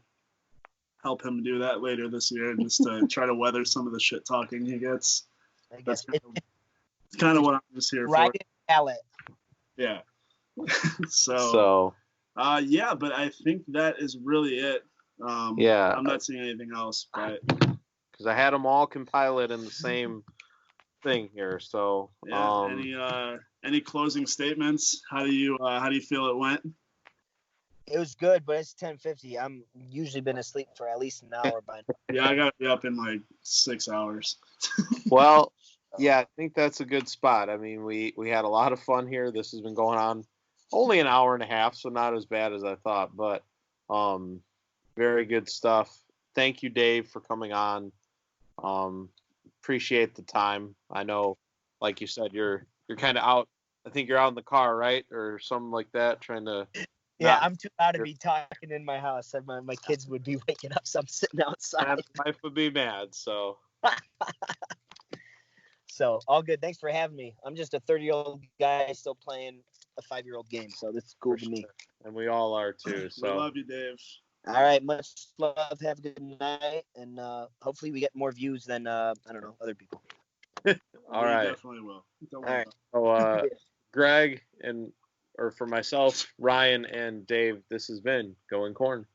help him do that later this year, just to try to weather some of the shit talking he gets. That's kind of what I'm just here for. Ballot. Yeah. So. Yeah, but I think that is really it. Yeah. I'm not seeing anything else, but because I had them all compiled in the same thing here. So yeah. Any closing statements? How do you feel it went? It was good, but it's 10:50. I'm usually been asleep for at least an hour by now. Yeah, I gotta be up in like 6 hours. Well, yeah, I think that's a good spot. I mean, we had a lot of fun here. This has been going on only an hour and a half, so not as bad as I thought, but very good stuff. Thank you, Dave, for coming on. Appreciate the time. I know, like you said, you're kind of out. I think you're out in the car, right, or something like that, trying to. Yeah, I'm too loud to be talking in my house. My kids would be waking up, so I'm sitting outside. My wife would be mad, so. So, all good. Thanks for having me. I'm just a 30-year-old guy still playing a 5-year-old game, so that's cool to me. And we all are, too. So. We love you, Dave. All right, much love. Have a good night, and hopefully we get more views than, I don't know, other people. All right. Definitely will. All right. So, Greg, for myself, Ryan, and Dave, this has been Going Corn.